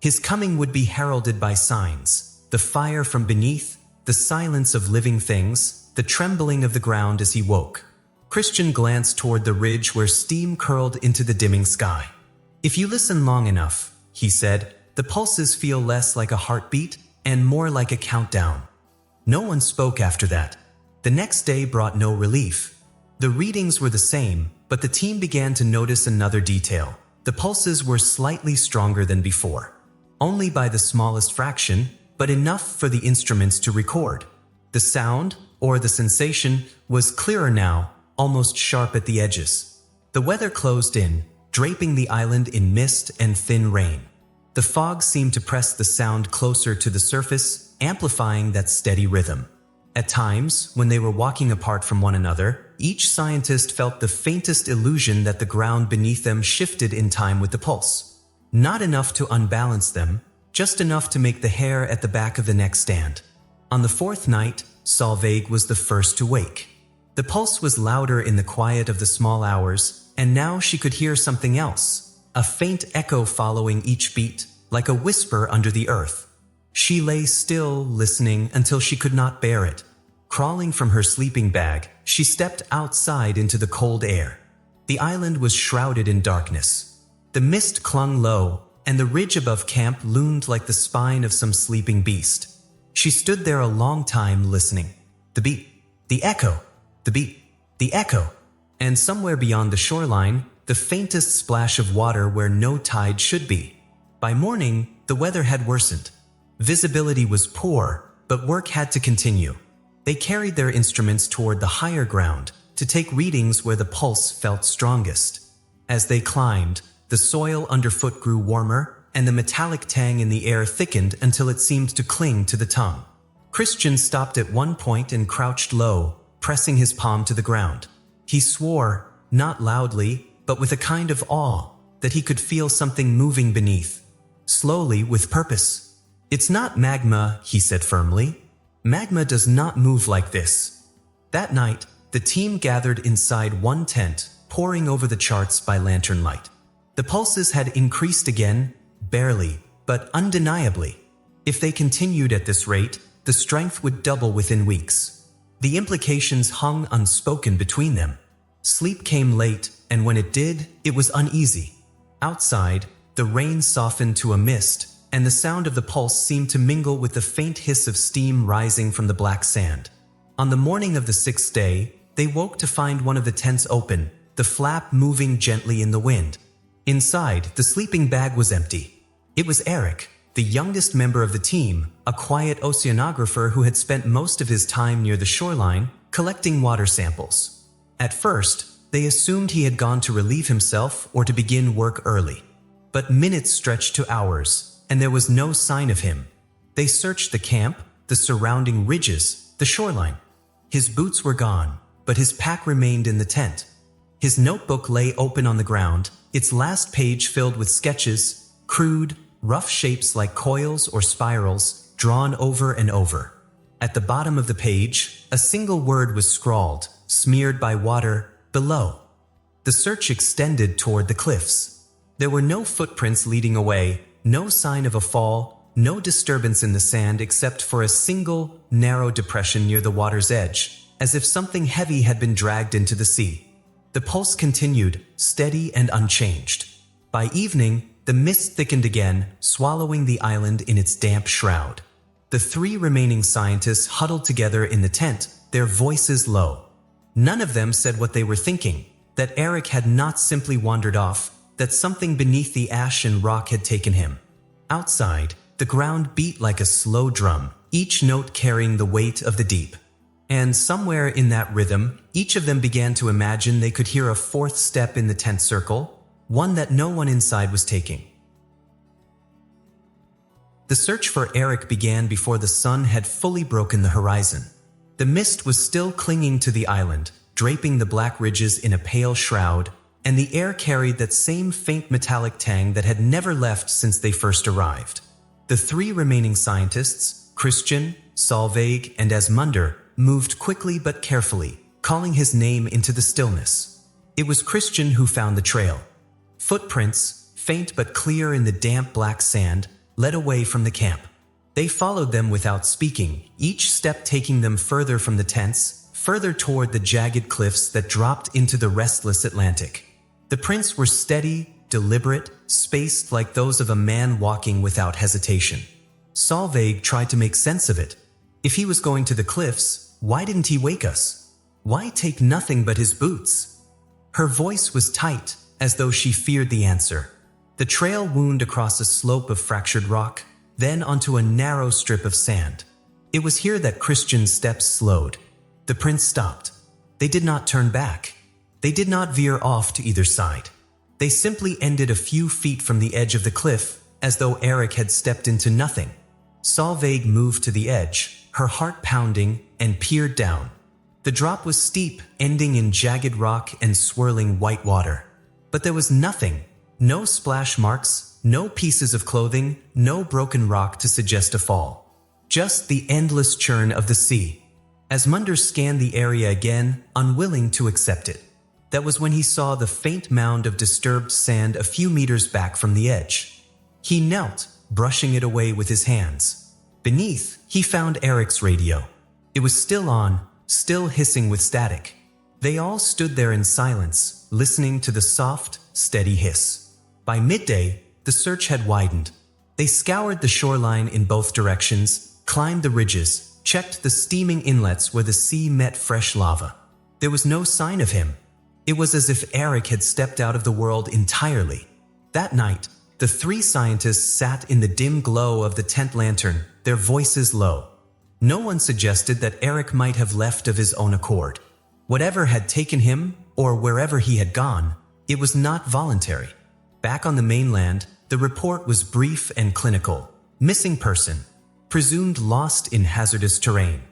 His coming would be heralded by signs: the fire from beneath, the silence of living things, the trembling of the ground as he woke. Christian glanced toward the ridge where steam curled into the dimming sky. "If you listen long enough," he said, "the pulses feel less like a heartbeat and more like a countdown." No one spoke after that. The next day brought no relief. The readings were the same, but the team began to notice another detail. The pulses were slightly stronger than before. Only by the smallest fraction, but enough for the instruments to record. The sound, or the sensation, was clearer now, almost sharp at the edges. The weather closed in, draping the island in mist and thin rain. The fog seemed to press the sound closer to the surface, amplifying that steady rhythm. At times, when they were walking apart from one another, each scientist felt the faintest illusion that the ground beneath them shifted in time with the pulse. Not enough to unbalance them, just enough to make the hair at the back of the neck stand. On the fourth night, Solveig was the first to wake. The pulse was louder in the quiet of the small hours, and now she could hear something else, a faint echo following each beat, like a whisper under the earth. She lay still, listening until she could not bear it. Crawling from her sleeping bag, she stepped outside into the cold air. The island was shrouded in darkness. The mist clung low, and the ridge above camp loomed like the spine of some sleeping beast. She stood there a long time listening. The beat, the echo, the beat, the echo, and somewhere beyond the shoreline, the faintest splash of water where no tide should be. By morning, the weather had worsened. Visibility was poor, but work had to continue. They carried their instruments toward the higher ground to take readings where the pulse felt strongest. As they climbed, the soil underfoot grew warmer, and the metallic tang in the air thickened until it seemed to cling to the tongue. Christian stopped at one point and crouched low, pressing his palm to the ground. He swore, not loudly, but with a kind of awe, that he could feel something moving beneath. Slowly, with purpose. "It's not magma," he said firmly. "Magma does not move like this." That night, the team gathered inside one tent, poring over the charts by lantern light. The pulses had increased again, barely, but undeniably. If they continued at this rate, the strength would double within weeks. The implications hung unspoken between them. Sleep came late, and when it did, it was uneasy. Outside, the rain softened to a mist, and the sound of the pulse seemed to mingle with the faint hiss of steam rising from the black sand. On the morning of the sixth day, they woke to find one of the tents open, the flap moving gently in the wind. Inside, the sleeping bag was empty. It was Eric, the youngest member of the team, a quiet oceanographer who had spent most of his time near the shoreline, collecting water samples. At first, they assumed he had gone to relieve himself or to begin work early. But minutes stretched to hours, and there was no sign of him. They searched the camp, the surrounding ridges, the shoreline. His boots were gone, but his pack remained in the tent. His notebook lay open on the ground, its last page filled with sketches, crude, rough shapes like coils or spirals, drawn over and over. At the bottom of the page, a single word was scrawled, smeared by water, below. The search extended toward the cliffs. There were no footprints leading away, no sign of a fall, no disturbance in the sand except for a single, narrow depression near the water's edge, as if something heavy had been dragged into the sea. The pulse continued, steady and unchanged. By evening, the mist thickened again, swallowing the island in its damp shroud. The three remaining scientists huddled together in the tent, their voices low. None of them said what they were thinking, that Eric had not simply wandered off, that something beneath the ash and rock had taken him. Outside, the ground beat like a slow drum, each note carrying the weight of the deep. And somewhere in that rhythm, each of them began to imagine they could hear a fourth step in the tent circle, one that no one inside was taking. The search for Eric began before the sun had fully broken the horizon. The mist was still clinging to the island, draping the black ridges in a pale shroud, and the air carried that same faint metallic tang that had never left since they first arrived. The three remaining scientists, Christian, Solveig, and Asmunder, moved quickly but carefully, calling his name into the stillness. It was Christian who found the trail. Footprints, faint but clear in the damp black sand, led away from the camp. They followed them without speaking, each step taking them further from the tents, further toward the jagged cliffs that dropped into the restless Atlantic. The prints were steady, deliberate, spaced like those of a man walking without hesitation. Solveig tried to make sense of it. If he was going to the cliffs, why didn't he wake us? Why take nothing but his boots? Her voice was tight, as though she feared the answer. The trail wound across a slope of fractured rock, then onto a narrow strip of sand. It was here that Christian's steps slowed. The prince stopped. They did not turn back. They did not veer off to either side. They simply ended a few feet from the edge of the cliff, as though Eric had stepped into nothing. Solveig moved to the edge, her heart pounding, and peered down. The drop was steep, ending in jagged rock and swirling white water. But there was nothing. No splash marks, no pieces of clothing, no broken rock to suggest a fall. Just the endless churn of the sea. Asmunder scanned the area again, unwilling to accept it. That was when he saw the faint mound of disturbed sand a few meters back from the edge. He knelt, brushing it away with his hands. Beneath, he found Eric's radio. It was still on, still hissing with static. They all stood there in silence, listening to the soft, steady hiss. By midday, the search had widened. They scoured the shoreline in both directions, climbed the ridges, checked the steaming inlets where the sea met fresh lava. There was no sign of him. It was as if Eric had stepped out of the world entirely. That night, the three scientists sat in the dim glow of the tent lantern, their voices low. No one suggested that Eric might have left of his own accord. Whatever had taken him, or wherever he had gone, it was not voluntary. Back on the mainland, the report was brief and clinical. Missing person. Presumed lost in hazardous terrain.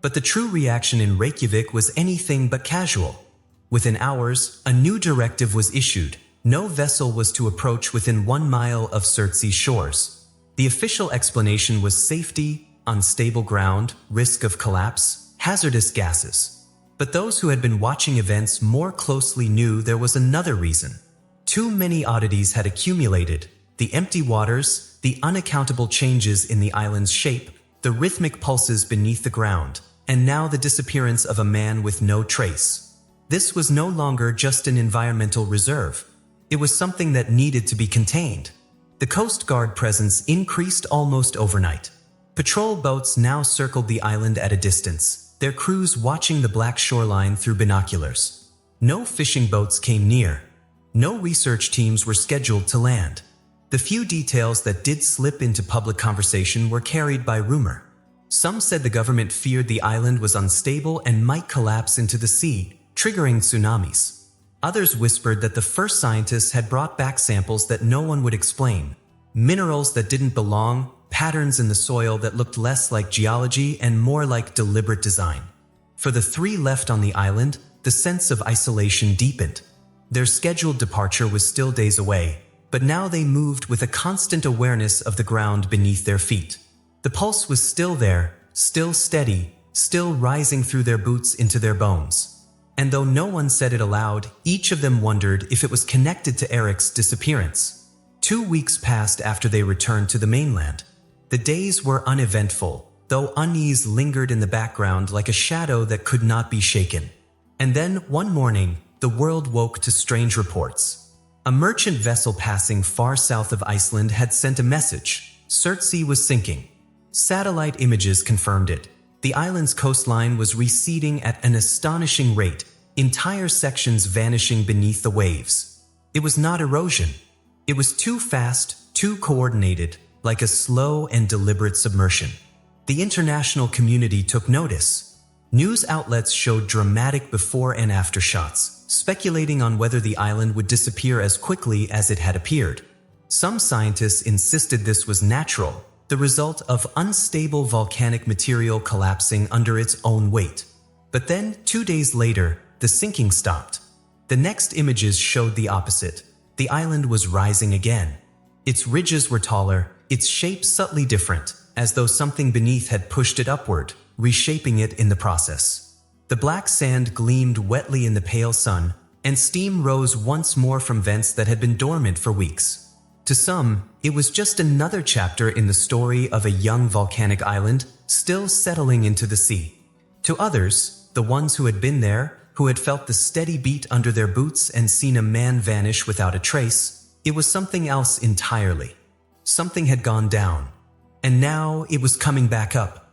But the true reaction in Reykjavik was anything but casual. Within hours, a new directive was issued. No vessel was to approach within 1 mile of Surtsey's shores. The official explanation was safety, unstable ground, risk of collapse, hazardous gases. But those who had been watching events more closely knew there was another reason. Too many oddities had accumulated. The empty waters, the unaccountable changes in the island's shape, the rhythmic pulses beneath the ground, and now the disappearance of a man with no trace. This was no longer just an environmental reserve. It was something that needed to be contained. The Coast Guard presence increased almost overnight. Patrol boats now circled the island at a distance, their crews watching the black shoreline through binoculars. No fishing boats came near. No research teams were scheduled to land. The few details that did slip into public conversation were carried by rumor. Some said the government feared the island was unstable and might collapse into the sea, triggering tsunamis. Others whispered that the first scientists had brought back samples that no one would explain. Minerals that didn't belong, patterns in the soil that looked less like geology and more like deliberate design. For the three left on the island, the sense of isolation deepened. Their scheduled departure was still days away, but now they moved with a constant awareness of the ground beneath their feet. The pulse was still there, still steady, still rising through their boots into their bones. And though no one said it aloud, each of them wondered if it was connected to Eric's disappearance. 2 weeks passed after they returned to the mainland. The days were uneventful, though unease lingered in the background like a shadow that could not be shaken. And then, one morning, the world woke to strange reports. A merchant vessel passing far south of Iceland had sent a message. Surtsey was sinking. Satellite images confirmed it. The island's coastline was receding at an astonishing rate, entire sections vanishing beneath the waves. It was not erosion. It was too fast, too coordinated, like a slow and deliberate submersion. The international community took notice. News outlets showed dramatic before and after shots, speculating on whether the island would disappear as quickly as it had appeared. Some scientists insisted this was natural, the result of unstable volcanic material collapsing under its own weight. But then, 2 days later, the sinking stopped. The next images showed the opposite. The island was rising again. Its ridges were taller, its shape subtly different, as though something beneath had pushed it upward, reshaping it in the process. The black sand gleamed wetly in the pale sun, and steam rose once more from vents that had been dormant for weeks. To some, it was just another chapter in the story of a young volcanic island still settling into the sea. To others, the ones who had been there, who had felt the steady beat under their boots and seen a man vanish without a trace, it was something else entirely. Something had gone down, and now it was coming back up.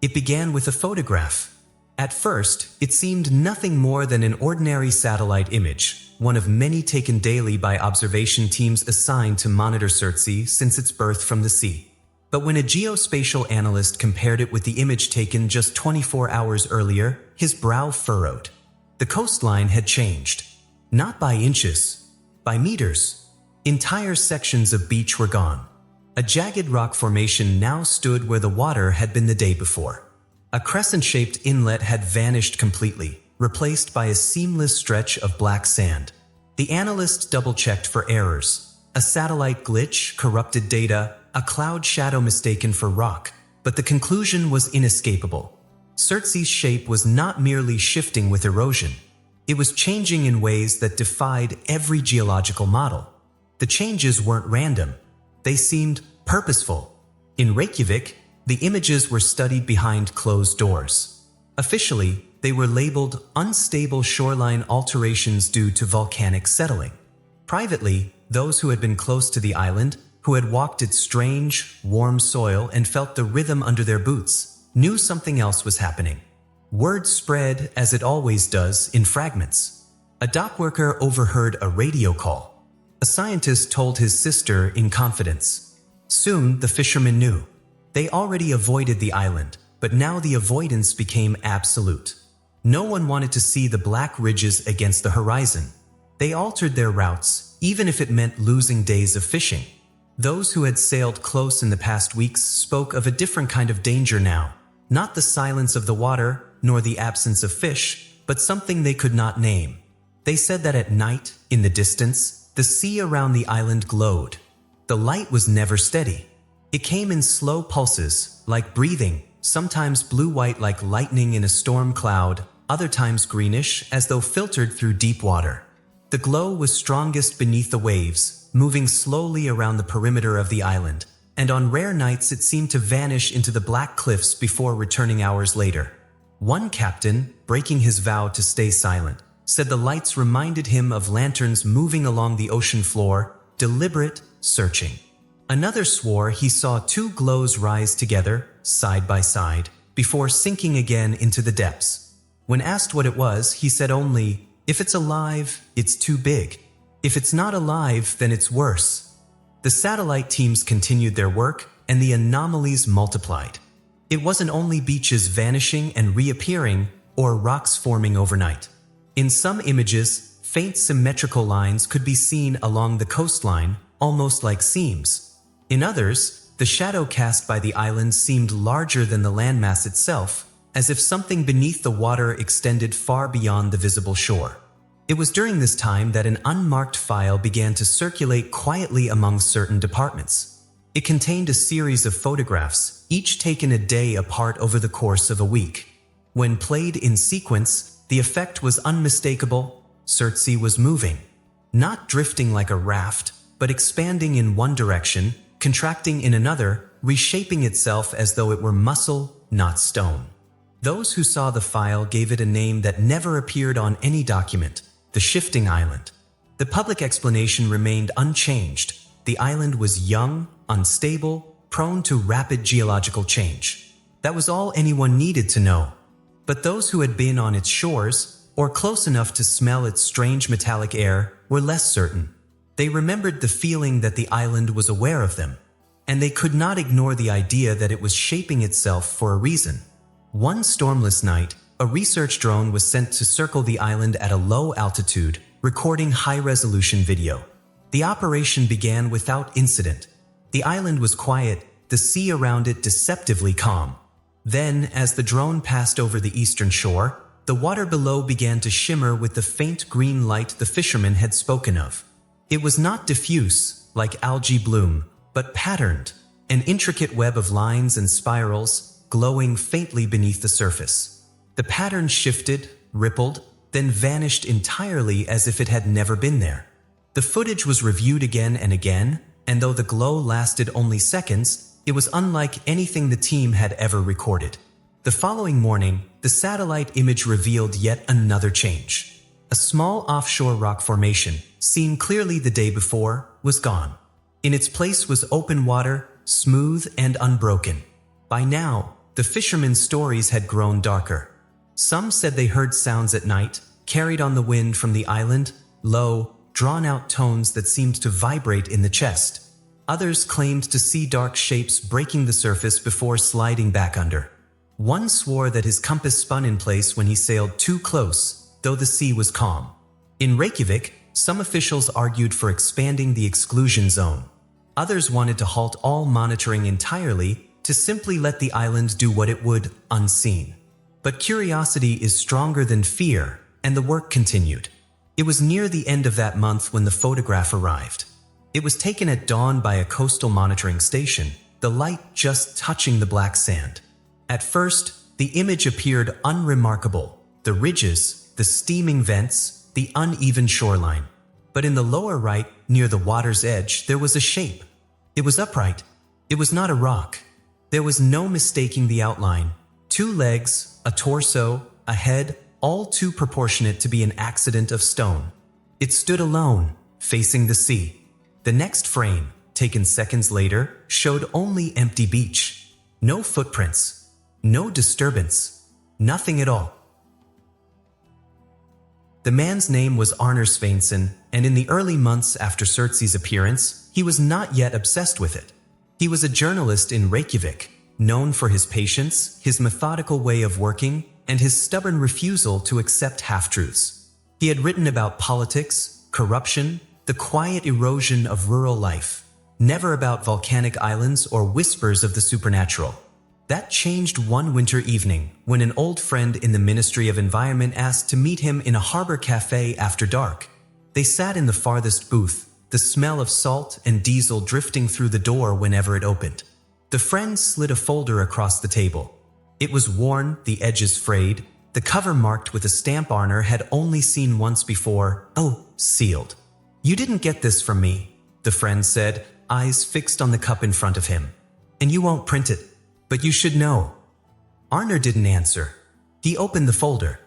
It began with a photograph. At first, it seemed nothing more than an ordinary satellite image, one of many taken daily by observation teams assigned to monitor Surtsey since its birth from the sea. But when a geospatial analyst compared it with the image taken just 24 hours earlier, his brow furrowed. The coastline had changed. Not by inches, by meters. Entire sections of beach were gone. A jagged rock formation now stood where the water had been the day before. A crescent-shaped inlet had vanished completely, replaced by a seamless stretch of black sand. The analyst double-checked for errors. A satellite glitch, corrupted data, a cloud shadow mistaken for rock, but the conclusion was inescapable. Surtsey's shape was not merely shifting with erosion. It was changing in ways that defied every geological model. The changes weren't random. They seemed purposeful. In Reykjavik, the images were studied behind closed doors. Officially, they were labeled unstable shoreline alterations due to volcanic settling. Privately, those who had been close to the island, who had walked its strange, warm soil and felt the rhythm under their boots, knew something else was happening. Word spread, as it always does, in fragments. A dock worker overheard a radio call. A scientist told his sister in confidence. Soon, the fishermen knew. They already avoided the island, but now the avoidance became absolute. No one wanted to see the black ridges against the horizon. They altered their routes, even if it meant losing days of fishing. Those who had sailed close in the past weeks spoke of a different kind of danger now. Not the silence of the water, nor the absence of fish, but something they could not name. They said that at night, in the distance, the sea around the island glowed. The light was never steady. It came in slow pulses, like breathing, sometimes blue-white like lightning in a storm cloud, other times greenish as though filtered through deep water. The glow was strongest beneath the waves, moving slowly around the perimeter of the island, and on rare nights it seemed to vanish into the black cliffs before returning hours later. One captain, breaking his vow to stay silent, said the lights reminded him of lanterns moving along the ocean floor, deliberate, searching. Another swore he saw two glows rise together, side by side, before sinking again into the depths. When asked what it was, he said only, "If it's alive, it's too big. If it's not alive, then it's worse." The satellite teams continued their work, and the anomalies multiplied. It wasn't only beaches vanishing and reappearing, or rocks forming overnight. In some images, faint symmetrical lines could be seen along the coastline, almost like seams. In others, the shadow cast by the island seemed larger than the landmass itself, as if something beneath the water extended far beyond the visible shore. It was during this time that an unmarked file began to circulate quietly among certain departments. It contained a series of photographs, each taken a day apart over the course of a week. When played in sequence, the effect was unmistakable. Surtsey was moving. Not drifting like a raft, but expanding in one direction, contracting in another, reshaping itself as though it were muscle, not stone. Those who saw the file gave it a name that never appeared on any document: the Shifting Island. The public explanation remained unchanged. The island was young, unstable, prone to rapid geological change. That was all anyone needed to know. But those who had been on its shores, or close enough to smell its strange metallic air, were less certain. They remembered the feeling that the island was aware of them, and they could not ignore the idea that it was shaping itself for a reason. One stormless night, a research drone was sent to circle the island at a low altitude, recording high-resolution video. The operation began without incident. The island was quiet, the sea around it deceptively calm. Then, as the drone passed over the eastern shore, the water below began to shimmer with the faint green light the fishermen had spoken of. It was not diffuse, like algae bloom, but patterned, an intricate web of lines and spirals, glowing faintly beneath the surface. The pattern shifted, rippled, then vanished entirely as if it had never been there. The footage was reviewed again and again, and though the glow lasted only seconds, it was unlike anything the team had ever recorded. The following morning, the satellite image revealed yet another change. A small offshore rock formation, seen clearly the day before, was gone. In its place was open water, smooth and unbroken. By now, the fishermen's stories had grown darker. Some said they heard sounds at night, carried on the wind from the island, low, drawn-out tones that seemed to vibrate in the chest. Others claimed to see dark shapes breaking the surface before sliding back under. One swore that his compass spun in place when he sailed too close, though the sea was calm. In Reykjavik, some officials argued for expanding the exclusion zone. Others wanted to halt all monitoring entirely, to simply let the island do what it would, unseen. But curiosity is stronger than fear, and the work continued. It was near the end of that month when the photograph arrived. It was taken at dawn by a coastal monitoring station, the light just touching the black sand. At first, the image appeared unremarkable: the ridges, the steaming vents, the uneven shoreline. But in the lower right, near the water's edge, there was a shape. It was upright. It was not a rock. There was no mistaking the outline. 2 legs, a torso, a head, all too proportionate to be an accident of stone. It stood alone, facing the sea. The next frame, taken seconds later, showed only empty beach. No footprints. No disturbance. Nothing at all. The man's name was Arnar Sveinsson, and in the early months after Surtsey's appearance, he was not yet obsessed with it. He was a journalist in Reykjavik, known for his patience, his methodical way of working, and his stubborn refusal to accept half-truths. He had written about politics, corruption, the quiet erosion of rural life, never about volcanic islands or whispers of the supernatural. That changed one winter evening when an old friend in the Ministry of Environment asked to meet him in a harbor cafe after dark. They sat in the farthest booth, the smell of salt and diesel drifting through the door whenever it opened. The friend slid a folder across the table. It was worn, the edges frayed, the cover marked with a stamp Arnar had only seen once before. "Oh, sealed. You didn't get this from me," the friend said, eyes fixed on the cup in front of him. "And you won't print it. But you should know." Arnar didn't answer. He opened the folder.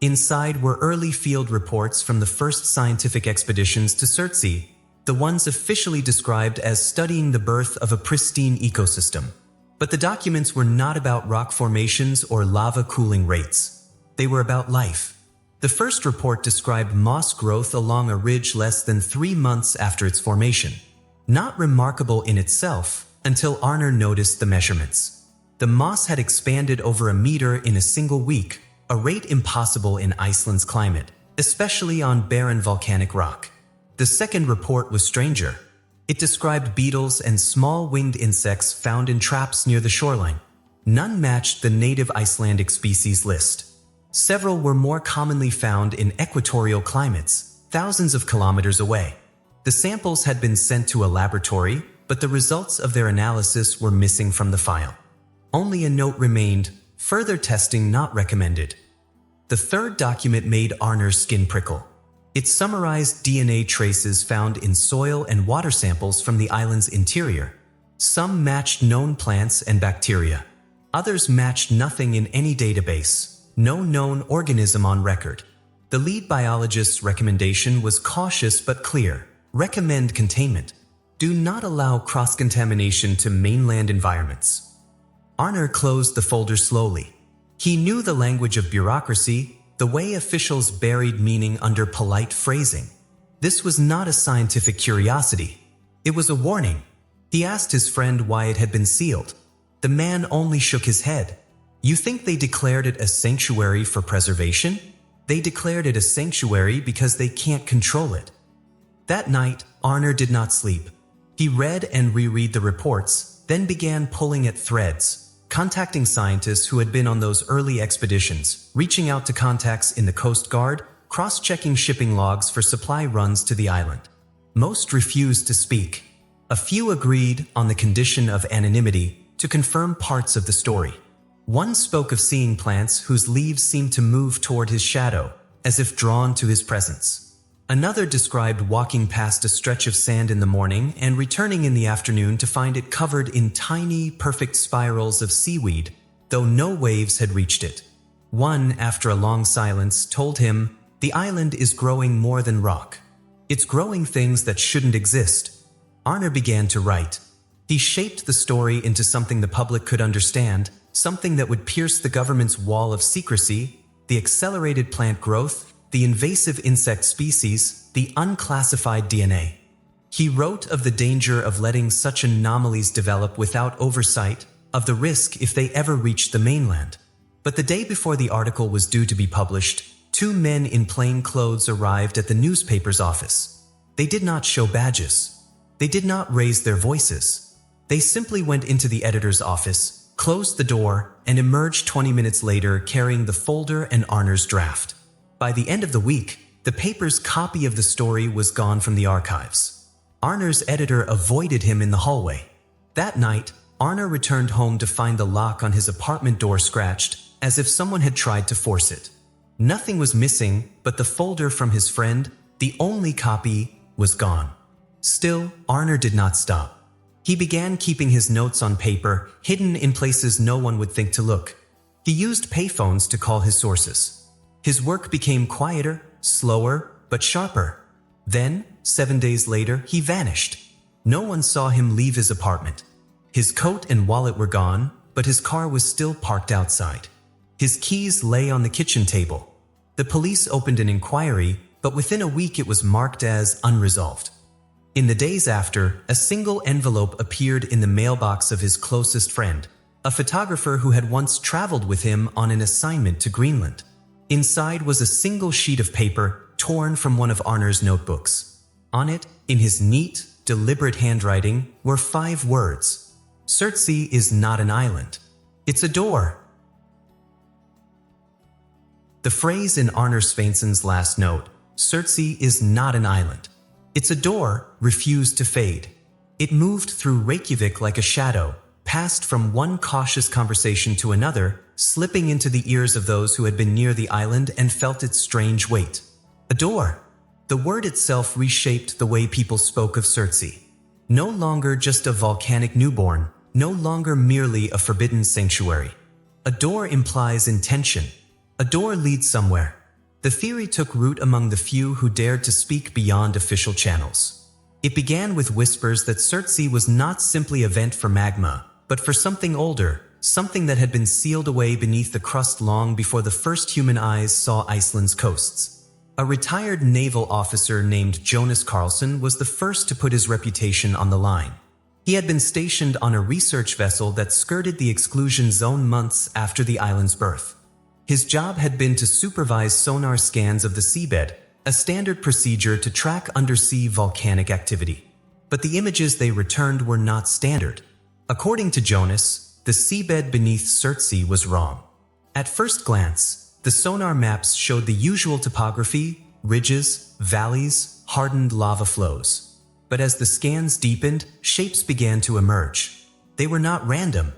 Inside were early field reports from the first scientific expeditions to Surtsey, the ones officially described as studying the birth of a pristine ecosystem. But the documents were not about rock formations or lava cooling rates. They were about life. The first report described moss growth along a ridge less than 3 months after its formation. Not remarkable in itself, until Arnar noticed the measurements. The moss had expanded over 1 meter in a single week, a rate impossible in Iceland's climate, especially on barren volcanic rock. The second report was stranger. It described beetles and small winged insects found in traps near the shoreline. None matched the native Icelandic species list. Several were more commonly found in equatorial climates, thousands of kilometers away. The samples had been sent to a laboratory, but the results of their analysis were missing from the file. Only a note remained, further testing not recommended. The third document made Arnor's skin prickle. It summarized DNA traces found in soil and water samples from the island's interior. Some matched known plants and bacteria. Others matched nothing in any database, no known organism on record. The lead biologist's recommendation was cautious but clear. Recommend containment. Do not allow cross-contamination to mainland environments. Arnor closed the folder slowly. He knew the language of bureaucracy, the way officials buried meaning under polite phrasing. This was not a scientific curiosity. It was a warning. He asked his friend why it had been sealed. The man only shook his head. You think they declared it a sanctuary for preservation? They declared it a sanctuary because they can't control it. That night, Arnor did not sleep. He read and reread the reports, then began pulling at threads, contacting scientists who had been on those early expeditions, reaching out to contacts in the Coast Guard, cross-checking shipping logs for supply runs to the island. Most refused to speak. A few agreed, on the condition of anonymity, to confirm parts of the story. One spoke of seeing plants whose leaves seemed to move toward his shadow, as if drawn to his presence. Another described walking past a stretch of sand in the morning and returning in the afternoon to find it covered in tiny, perfect spirals of seaweed, though no waves had reached it. One, after a long silence, told him, "The island is growing more than rock. It's growing things that shouldn't exist." Arnor began to write. He shaped the story into something the public could understand, something that would pierce the government's wall of secrecy, the accelerated plant growth, the invasive insect species, the unclassified DNA. He wrote of the danger of letting such anomalies develop without oversight, of the risk if they ever reached the mainland. But the day before the article was due to be published, two men in plain clothes arrived at the newspaper's office. They did not show badges. They did not raise their voices. They simply went into the editor's office, closed the door, and emerged 20 minutes later carrying the folder and Arnor's draft. By the end of the week, the paper's copy of the story was gone from the archives. Arnor's editor avoided him in the hallway. That night, Arnor returned home to find the lock on his apartment door scratched, as if someone had tried to force it. Nothing was missing, but the folder from his friend, the only copy, was gone. Still, Arnor did not stop. He began keeping his notes on paper, hidden in places no one would think to look. He used payphones to call his sources. His work became quieter, slower, but sharper. Then, 7 days later, he vanished. No one saw him leave his apartment. His coat and wallet were gone, but his car was still parked outside. His keys lay on the kitchen table. The police opened an inquiry, but within a week it was marked as unresolved. In the days after, a single envelope appeared in the mailbox of his closest friend, a photographer who had once traveled with him on an assignment to Greenland. Inside was a single sheet of paper torn from one of Arnor's notebooks. On it, in his neat, deliberate handwriting, were 5 words. Surtsey is not an island. It's a door. The phrase in Arnor Sveinsson's last note, Surtsey is not an island. It's a door, refused to fade. It moved through Reykjavik like a shadow, passed from one cautious conversation to another, slipping into the ears of those who had been near the island and felt its strange weight. A door. The word itself reshaped the way people spoke of Surtsey. No longer just a volcanic newborn, no longer merely a forbidden sanctuary. A door implies intention. A door leads somewhere. The theory took root among the few who dared to speak beyond official channels. It began with whispers that Surtsey was not simply a vent for magma, but for something older, something that had been sealed away beneath the crust long before the first human eyes saw Iceland's coasts. A retired naval officer named Jonas Karlsson was the first to put his reputation on the line. He had been stationed on a research vessel that skirted the exclusion zone months after the island's birth. His job had been to supervise sonar scans of the seabed, a standard procedure to track undersea volcanic activity. But the images they returned were not standard. According to Jonas, the seabed beneath Surtsey was wrong. At first glance, the sonar maps showed the usual topography: ridges, valleys, hardened lava flows. But as the scans deepened, shapes began to emerge. They were not random.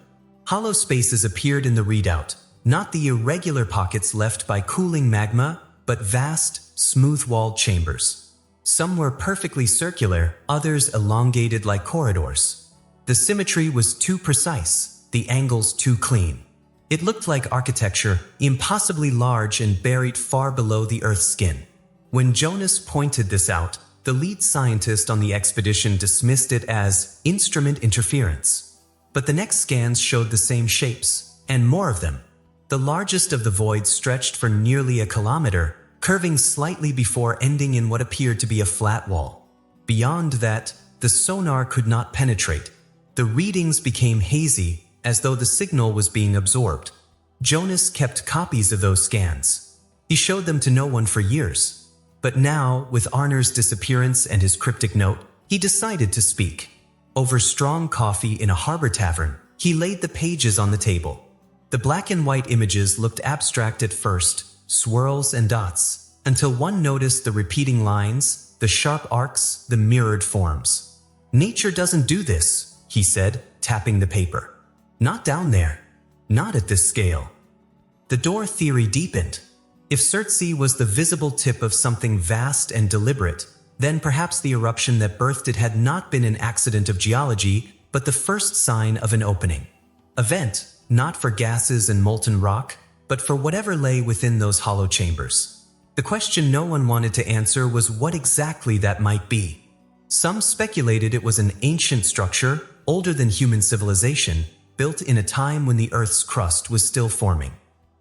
Hollow spaces appeared in the readout, not the irregular pockets left by cooling magma, but vast, smooth-walled chambers. Some were perfectly circular, others elongated like corridors. The symmetry was too precise, the angles too clean. It looked like architecture, impossibly large and buried far below the Earth's skin. When Jonas pointed this out, the lead scientist on the expedition dismissed it as instrument interference. But the next scans showed the same shapes, and more of them. The largest of the voids stretched for nearly a kilometer, curving slightly before ending in what appeared to be a flat wall. Beyond that, the sonar could not penetrate. The readings became hazy, as though the signal was being absorbed. Jonas kept copies of those scans. He showed them to no one for years. But now, with Arner's disappearance and his cryptic note, he decided to speak. Over strong coffee in a harbor tavern, he laid the pages on the table. The black and white images looked abstract at first, swirls and dots, until one noticed the repeating lines, the sharp arcs, the mirrored forms. "Nature doesn't do this," he said, tapping the paper. "Not down there. Not at this scale." The door theory deepened. If Surtsey was the visible tip of something vast and deliberate, then perhaps the eruption that birthed it had not been an accident of geology, but the first sign of an opening. A vent, not for gases and molten rock, but for whatever lay within those hollow chambers. The question no one wanted to answer was what exactly that might be. Some speculated it was an ancient structure, older than human civilization, built in a time when the Earth's crust was still forming.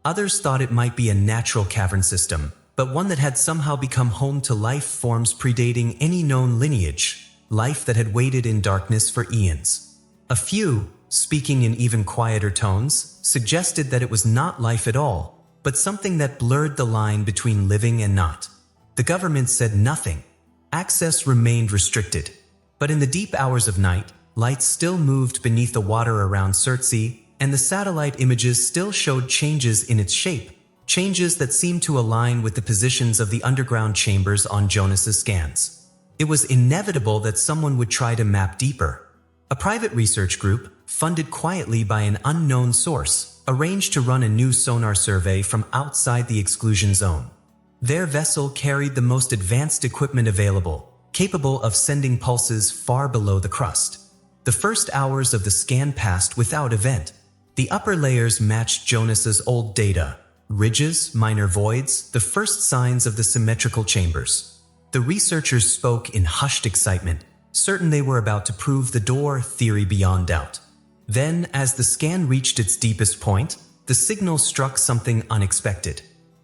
Others thought it might be a natural cavern system, but one that had somehow become home to life forms predating any known lineage, life that had waited in darkness for eons. A few, speaking in even quieter tones, suggested that it was not life at all, but something that blurred the line between living and not. The government said nothing. Access remained restricted. But in the deep hours of night, lights still moved beneath the water around Surtsey, and the satellite images still showed changes in its shape, changes that seemed to align with the positions of the underground chambers on Jonas's scans. It was inevitable that someone would try to map deeper. A private research group, funded quietly by an unknown source, arranged to run a new sonar survey from outside the exclusion zone. Their vessel carried the most advanced equipment available, capable of sending pulses far below the crust. The first hours of the scan passed without event. The upper layers matched Jonas's old data: ridges, minor voids, the first signs of the symmetrical chambers. The researchers spoke in hushed excitement, certain they were about to prove the door theory beyond doubt. Then, as the scan reached its deepest point, the signal struck something unexpected.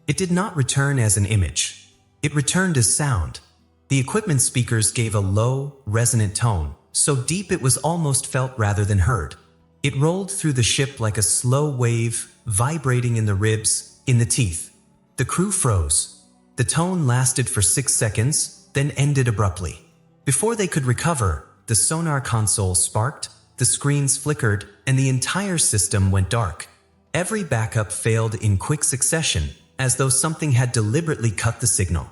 It did not return as an image. It returned as sound. The equipment speakers gave a low, resonant tone, so deep it was almost felt rather than heard. It rolled through the ship like a slow wave, vibrating in the ribs, in the teeth. The crew froze. The tone lasted for 6 seconds, then ended abruptly. Before they could recover, the sonar console sparked, the screens flickered, and the entire system went dark. Every backup failed in quick succession, as though something had deliberately cut the signal.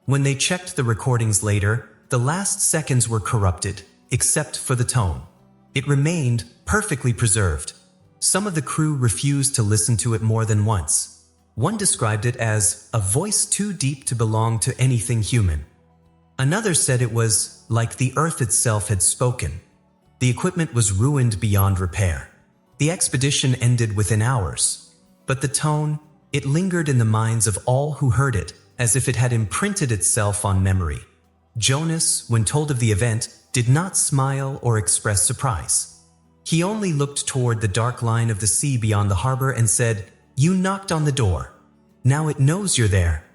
When they checked the recordings later, the last seconds were corrupted, except for the tone. It remained perfectly preserved. Some of the crew refused to listen to it more than once. One described it as a voice too deep to belong to anything human. Another said it was like the Earth itself had spoken. The equipment was ruined beyond repair. The expedition ended within hours. But the tone, it lingered in the minds of all who heard it, as if it had imprinted itself on memory. Jonas, when told of the event, did not smile or express surprise. He only looked toward the dark line of the sea beyond the harbor and said, "You knocked on the door. Now it knows you're there."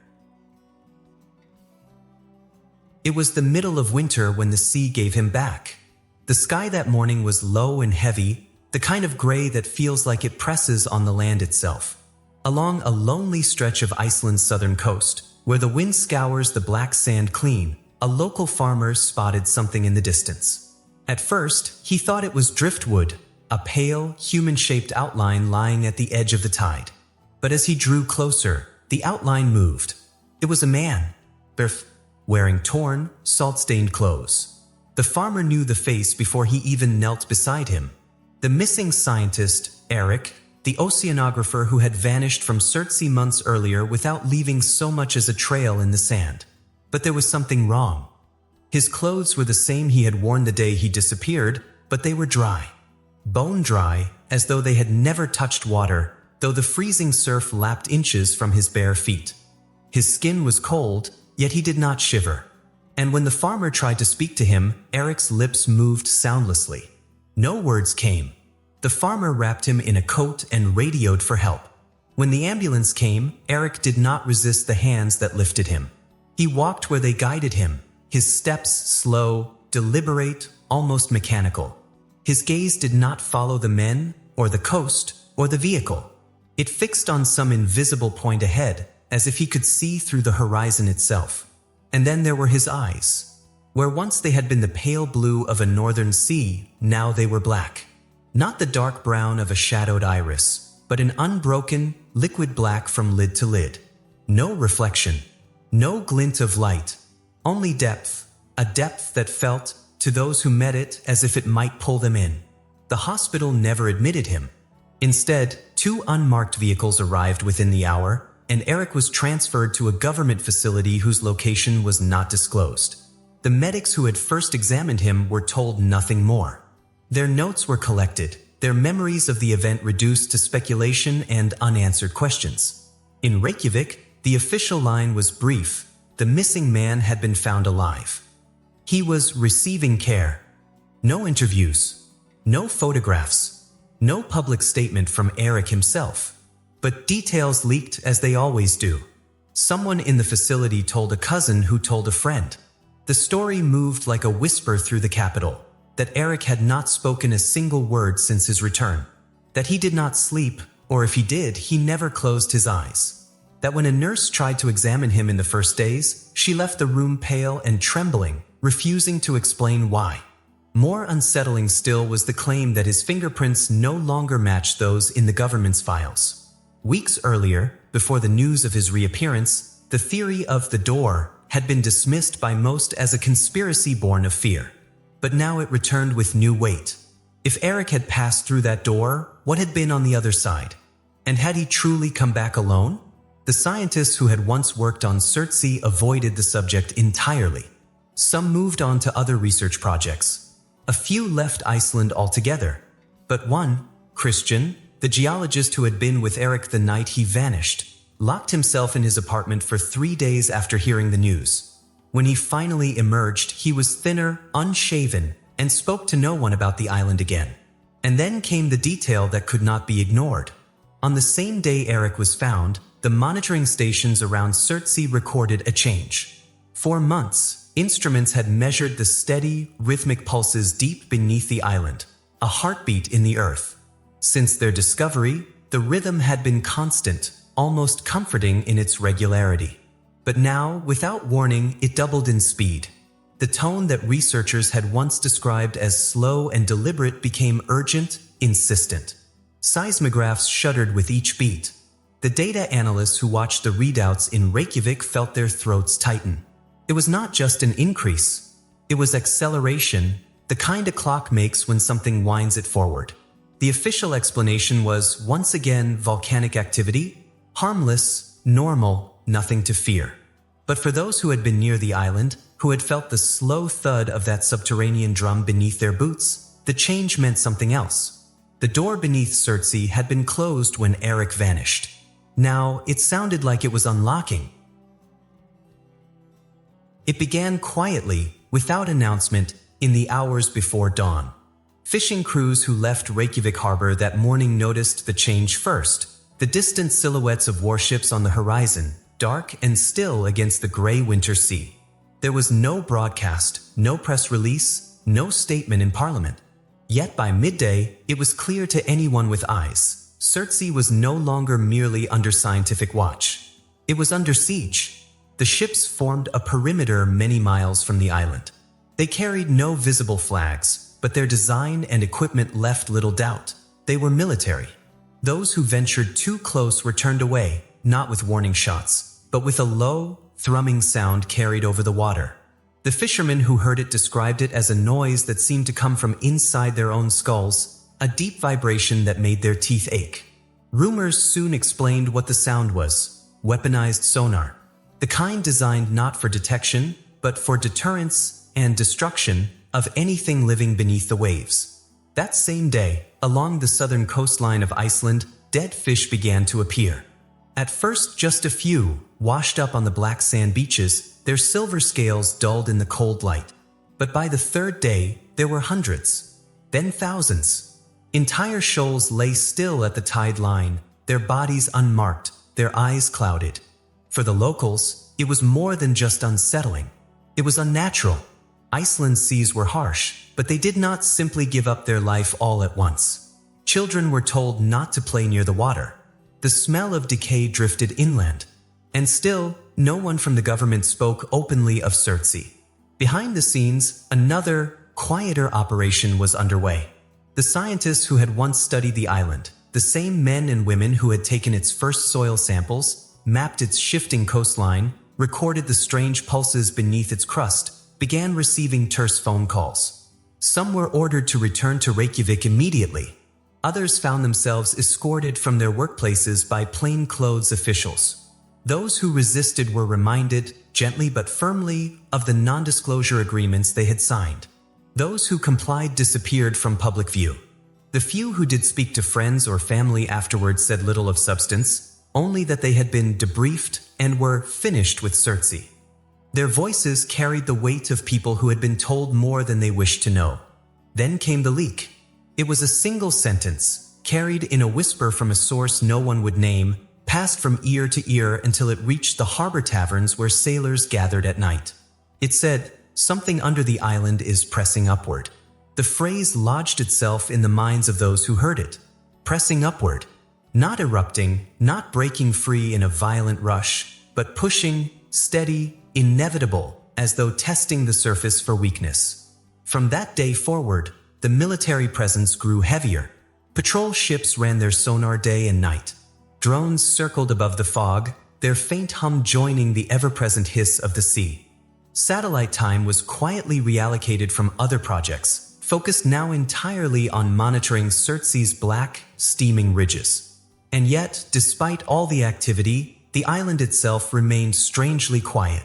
It was the middle of winter when the sea gave him back. The sky that morning was low and heavy, the kind of gray that feels like it presses on the land itself. Along a lonely stretch of Iceland's southern coast, where the wind scours the black sand clean, a local farmer spotted something in the distance. At first, he thought it was driftwood, a pale, human-shaped outline lying at the edge of the tide. But as he drew closer, the outline moved. It was a man, wearing torn, salt-stained clothes. The farmer knew the face before he even knelt beside him. The missing scientist, Eric, the oceanographer who had vanished from Surtsey months earlier without leaving so much as a trail in the sand. But there was something wrong. His clothes were the same he had worn the day he disappeared, but they were dry. Bone dry, as though they had never touched water, though the freezing surf lapped inches from his bare feet. His skin was cold, yet he did not shiver. And when the farmer tried to speak to him, Eric's lips moved soundlessly. No words came. The farmer wrapped him in a coat and radioed for help. When the ambulance came, Eric did not resist the hands that lifted him. He walked where they guided him, his steps slow, deliberate, almost mechanical. His gaze did not follow the men, or the coast, or the vehicle. It fixed on some invisible point ahead, as if he could see through the horizon itself. And then there were his eyes. Where once they had been the pale blue of a northern sea, now they were black. Not the dark brown of a shadowed iris, but an unbroken, liquid black from lid to lid. No reflection, no glint of light, only depth, a depth that felt, to those who met it, as if it might pull them in. The hospital never admitted him. Instead, 2 unmarked vehicles arrived within the hour, and Eric was transferred to a government facility whose location was not disclosed. The medics who had first examined him were told nothing more. Their notes were collected, their memories of the event reduced to speculation and unanswered questions. In Reykjavik, the official line was brief: the missing man had been found alive. He was receiving care. No interviews, no photographs, no public statement from Eric himself. But details leaked as they always do. Someone in the facility told a cousin who told a friend. The story moved like a whisper through the capital, that Eric had not spoken a single word since his return, that he did not sleep, or if he did, he never closed his eyes, that when a nurse tried to examine him in the first days, she left the room pale and trembling, refusing to explain why. More unsettling still was the claim that his fingerprints no longer matched those in the government's files. Weeks earlier, before the news of his reappearance, the theory of the door had been dismissed by most as a conspiracy born of fear. But now it returned with new weight. If Eric had passed through that door, what had been on the other side? And had he truly come back alone? The scientists who had once worked on Surtsey avoided the subject entirely. Some moved on to other research projects. A few left Iceland altogether. But one, Christian, the geologist who had been with Eric the night he vanished, locked himself in his apartment for 3 days after hearing the news. When he finally emerged, he was thinner, unshaven, and spoke to no one about the island again. And then came the detail that could not be ignored. On the same day Eric was found, the monitoring stations around Surtsey recorded a change. For months, instruments had measured the steady, rhythmic pulses deep beneath the island, a heartbeat in the earth. Since their discovery, the rhythm had been constant, almost comforting in its regularity. But now, without warning, it doubled in speed. The tone that researchers had once described as slow and deliberate became urgent, insistent. Seismographs shuddered with each beat. The data analysts who watched the readouts in Reykjavik felt their throats tighten. It was not just an increase. It was acceleration, the kind a clock makes when something winds it forward. The official explanation was, once again, volcanic activity, harmless, normal, nothing to fear. But for those who had been near the island, who had felt the slow thud of that subterranean drum beneath their boots, the change meant something else. The door beneath Surtsey had been closed when Eric vanished. Now, it sounded like it was unlocking. It began quietly, without announcement, in the hours before dawn. Fishing crews who left Reykjavik harbor that morning noticed the change first. The distant silhouettes of warships on the horizon, dark and still against the gray winter sea. There was no broadcast, no press release, no statement in Parliament. Yet by midday, it was clear to anyone with eyes. Surtsey was no longer merely under scientific watch. It was under siege. The ships formed a perimeter many miles from the island. They carried no visible flags, but their design and equipment left little doubt. They were military. Those who ventured too close were turned away, not with warning shots, but with a low, thrumming sound carried over the water. The fishermen who heard it described it as a noise that seemed to come from inside their own skulls, a deep vibration that made their teeth ache. Rumors soon explained what the sound was: weaponized sonar. The kind designed not for detection, but for deterrence and destruction of anything living beneath the waves. That same day, along the southern coastline of Iceland, dead fish began to appear. At first just a few, washed up on the black sand beaches, their silver scales dulled in the cold light. But by the third day, there were hundreds, then thousands. Entire shoals lay still at the tide line, their bodies unmarked, their eyes clouded. For the locals, it was more than just unsettling. It was unnatural. Iceland's seas were harsh, but they did not simply give up their life all at once. Children were told not to play near the water. The smell of decay drifted inland. And still, no one from the government spoke openly of Surtsey. Behind the scenes, another, quieter operation was underway. The scientists who had once studied the island, the same men and women who had taken its first soil samples, mapped its shifting coastline, recorded the strange pulses beneath its crust, began receiving terse phone calls. Some were ordered to return to Reykjavik immediately. Others found themselves escorted from their workplaces by plainclothes officials. Those who resisted were reminded, gently but firmly, of the non-disclosure agreements they had signed. Those who complied disappeared from public view. The few who did speak to friends or family afterwards said little of substance, only that they had been debriefed and were finished with Surtsey. Their voices carried the weight of people who had been told more than they wished to know. Then came the leak. It was a single sentence, carried in a whisper from a source no one would name, passed from ear to ear until it reached the harbor taverns where sailors gathered at night. It said, "Something under the island is pressing upward." The phrase lodged itself in the minds of those who heard it. Pressing upward. Not erupting, not breaking free in a violent rush, but pushing, steady, inevitable, as though testing the surface for weakness. From that day forward, the military presence grew heavier. Patrol ships ran their sonar day and night. Drones circled above the fog, their faint hum joining the ever-present hiss of the sea. Satellite time was quietly reallocated from other projects, focused now entirely on monitoring Surtsey's black, steaming ridges. And yet, despite all the activity, the island itself remained strangely quiet.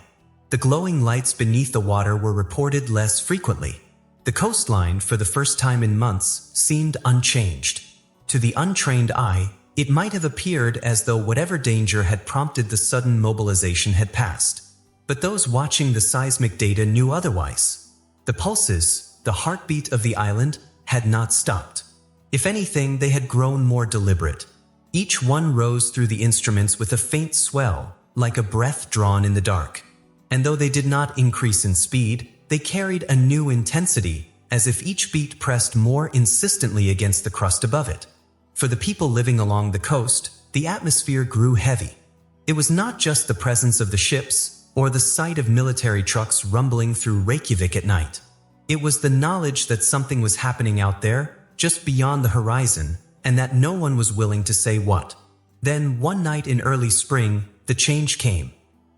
The glowing lights beneath the water were reported less frequently. The coastline, for the first time in months, seemed unchanged. To the untrained eye, it might have appeared as though whatever danger had prompted the sudden mobilization had passed. But those watching the seismic data knew otherwise. The pulses, the heartbeat of the island, had not stopped. If anything, they had grown more deliberate. Each one rose through the instruments with a faint swell, like a breath drawn in the dark. And though they did not increase in speed, they carried a new intensity, as if each beat pressed more insistently against the crust above it. For the people living along the coast, the atmosphere grew heavy. It was not just the presence of the ships, or the sight of military trucks rumbling through Reykjavik at night. It was the knowledge that something was happening out there, just beyond the horizon, and that no one was willing to say what. Then, one night in early spring, the change came.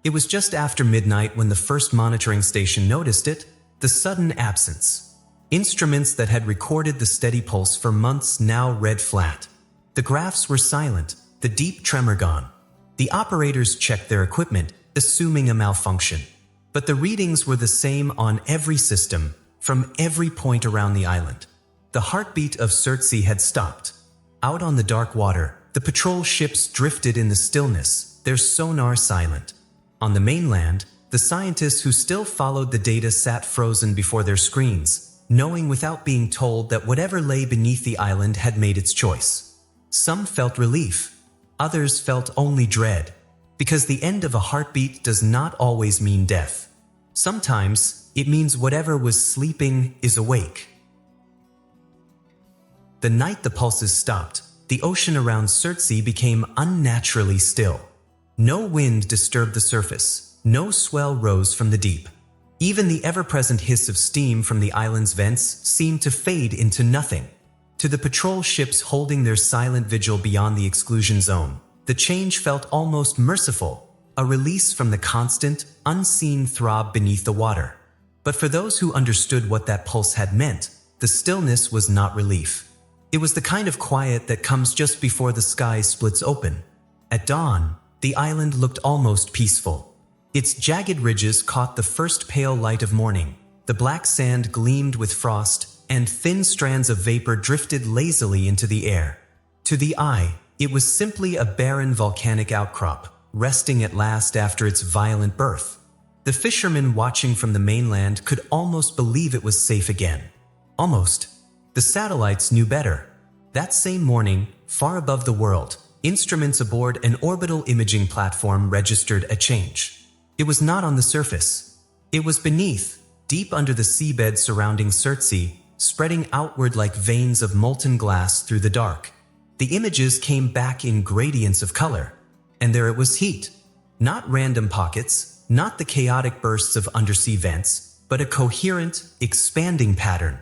It was just after midnight when the first monitoring station noticed it, the sudden absence. Instruments that had recorded the steady pulse for months now read flat. The graphs were silent, the deep tremor gone. The operators checked their equipment, assuming a malfunction. But the readings were the same on every system, from every point around the island. The heartbeat of Surtsey had stopped. Out on the dark water, the patrol ships drifted in the stillness, their sonar silent. On the mainland, the scientists who still followed the data sat frozen before their screens, knowing without being told that whatever lay beneath the island had made its choice. Some felt relief. Others felt only dread. Because the end of a heartbeat does not always mean death. Sometimes, it means whatever was sleeping is awake. The night the pulses stopped, the ocean around Surtsey became unnaturally still. No wind disturbed the surface, no swell rose from the deep. Even the ever-present hiss of steam from the island's vents seemed to fade into nothing. To the patrol ships holding their silent vigil beyond the exclusion zone, the change felt almost merciful, a release from the constant, unseen throb beneath the water. But for those who understood what that pulse had meant, the stillness was not relief. It was the kind of quiet that comes just before the sky splits open. At dawn, the island looked almost peaceful. Its jagged ridges caught the first pale light of morning. The black sand gleamed with frost, and thin strands of vapor drifted lazily into the air. To the eye, it was simply a barren volcanic outcrop, resting at last after its violent birth. The fishermen watching from the mainland could almost believe it was safe again. Almost. The satellites knew better. That same morning, far above the world, instruments aboard an orbital imaging platform registered a change. It was not on the surface. It was beneath, deep under the seabed surrounding Surtsey, spreading outward like veins of molten glass through the dark. The images came back in gradients of color. And there it was, heat. Not random pockets, not the chaotic bursts of undersea vents, but a coherent, expanding pattern.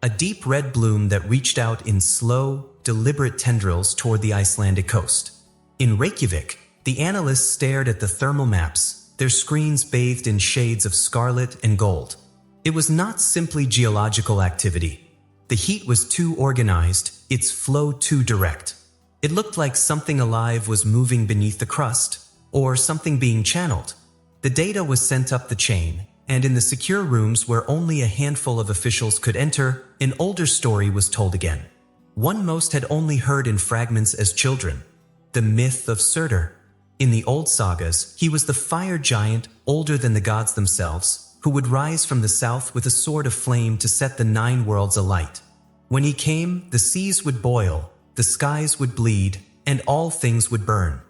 A deep red bloom that reached out in slow, deliberate tendrils toward the Icelandic coast. In Reykjavik, the analysts stared at the thermal maps, their screens bathed in shades of scarlet and gold. It was not simply geological activity. The heat was too organized, its flow too direct. It looked like something alive was moving beneath the crust, or something being channeled. The data was sent up the chain, and in the secure rooms where only a handful of officials could enter, an older story was told again. One most had only heard in fragments as children. The myth of Surtur. In the old sagas, he was the fire giant, older than the gods themselves, who would rise from the south with a sword of flame to set the 9 worlds alight. When he came, the seas would boil, the skies would bleed, and all things would burn.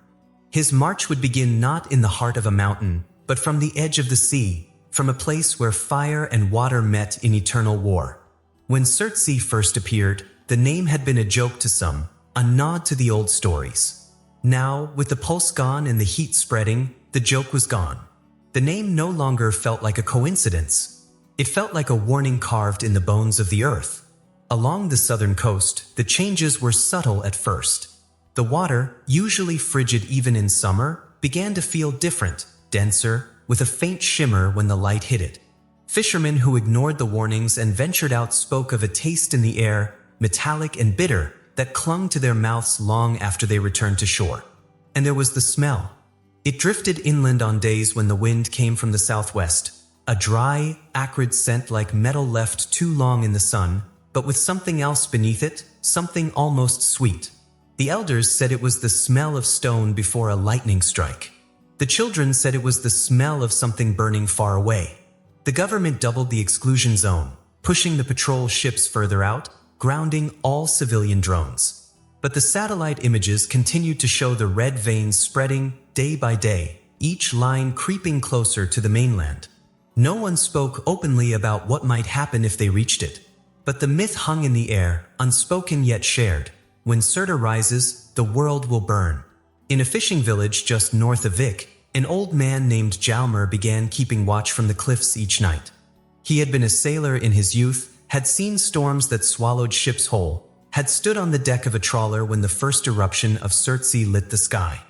His march would begin not in the heart of a mountain, but from the edge of the sea, from a place where fire and water met in eternal war. When Surtsey first appeared, the name had been a joke to some, a nod to the old stories. Now, with the pulse gone and the heat spreading, the joke was gone. The name no longer felt like a coincidence. It felt like a warning carved in the bones of the earth. Along the southern coast, the changes were subtle at first. The water, usually frigid even in summer, began to feel different, denser, with a faint shimmer when the light hit it. Fishermen who ignored the warnings and ventured out spoke of a taste in the air, metallic and bitter, that clung to their mouths long after they returned to shore. And there was the smell. It drifted inland on days when the wind came from the southwest, a dry, acrid scent like metal left too long in the sun, but with something else beneath it, something almost sweet. The elders said it was the smell of stone before a lightning strike. The children said it was the smell of something burning far away. The government doubled the exclusion zone, pushing the patrol ships further out, grounding all civilian drones. But the satellite images continued to show the red veins spreading day by day, each line creeping closer to the mainland. No one spoke openly about what might happen if they reached it. But the myth hung in the air, unspoken yet shared. When Surtur rises, the world will burn. In a fishing village just north of Vik, an old man named Hjalmar began keeping watch from the cliffs each night. He had been a sailor in his youth, had seen storms that swallowed ships whole, had stood on the deck of a trawler when the first eruption of Surtsey lit the sky.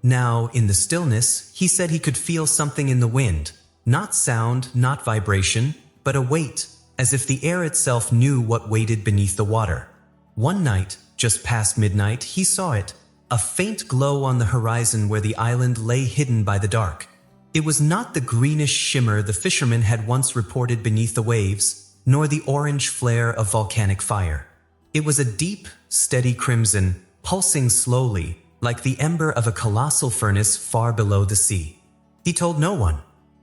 Now, in the stillness, he said he could feel something in the wind, not sound, not vibration, but a weight, as if the air itself knew what waited beneath the water. One night, just past midnight, he saw it, a faint glow on the horizon where the island lay hidden by the dark. It was not the greenish shimmer the fishermen had once reported beneath the waves, nor the orange flare of volcanic fire. It was a deep, steady crimson, pulsing slowly, like the ember of a colossal furnace far below the sea. He told no one.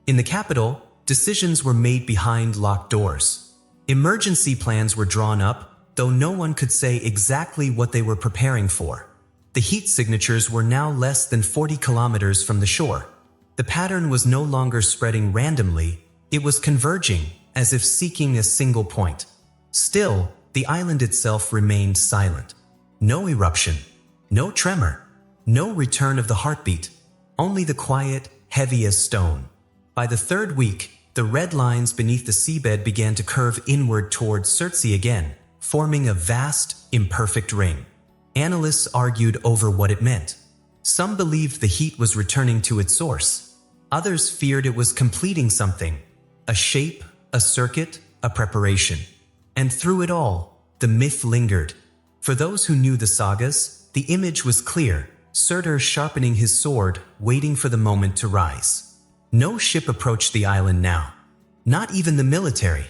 In the capital, decisions were made behind locked doors. Emergency plans were drawn up, though no one could say exactly what they were preparing for. The heat signatures were now less than 40 kilometers from the shore. The pattern was no longer spreading randomly, it was converging, as if seeking a single point. Still, the island itself remained silent. No eruption, no tremor, no return of the heartbeat, only the quiet, heavy as stone. By the third week, the red lines beneath the seabed began to curve inward towards Surtsey again, forming a vast, imperfect ring. Analysts argued over what it meant. Some believed the heat was returning to its source. Others feared it was completing something, a shape, a circuit, a preparation. And through it all, the myth lingered. For those who knew the sagas, the image was clear, Surtur sharpening his sword, waiting for the moment to rise. No ship approached the island now. Not even the military.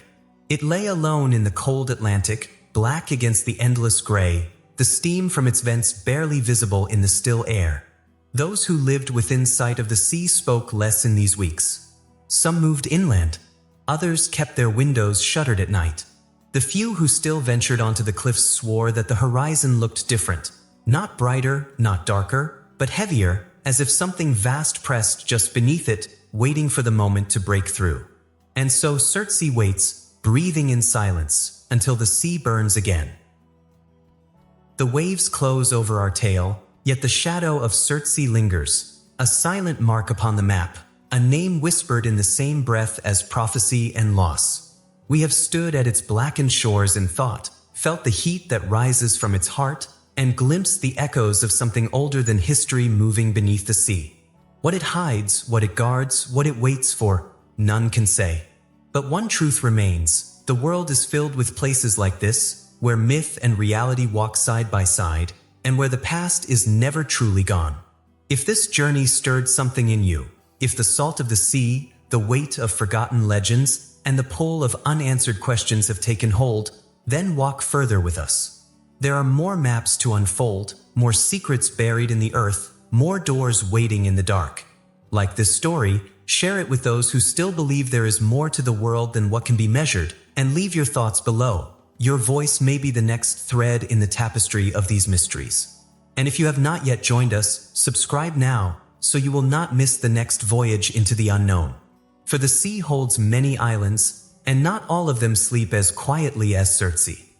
It lay alone in the cold Atlantic, black against the endless gray, the steam from its vents barely visible in the still air. Those who lived within sight of the sea spoke less in these weeks. Some moved inland. Others kept their windows shuttered at night. The few who still ventured onto the cliffs swore that the horizon looked different. Not brighter, not darker, but heavier, as if something vast pressed just beneath it, waiting for the moment to break through. And so Surtsey waits, breathing in silence, until the sea burns again. The waves close over our tale, yet the shadow of Surtsey lingers, a silent mark upon the map, a name whispered in the same breath as prophecy and loss. We have stood at its blackened shores and thought, felt the heat that rises from its heart, and glimpsed the echoes of something older than history moving beneath the sea. What it hides, what it guards, what it waits for, none can say. But one truth remains: the world is filled with places like this, where myth and reality walk side by side, and where the past is never truly gone. If this journey stirred something in you, if the salt of the sea, the weight of forgotten legends, and the pull of unanswered questions have taken hold, then walk further with us. There are more maps to unfold, more secrets buried in the earth, more doors waiting in the dark. Like this story, share it with those who still believe there is more to the world than what can be measured, and leave your thoughts below. Your voice may be the next thread in the tapestry of these mysteries. And if you have not yet joined us, subscribe now, so you will not miss the next voyage into the unknown. For the sea holds many islands, and not all of them sleep as quietly as Surtsey.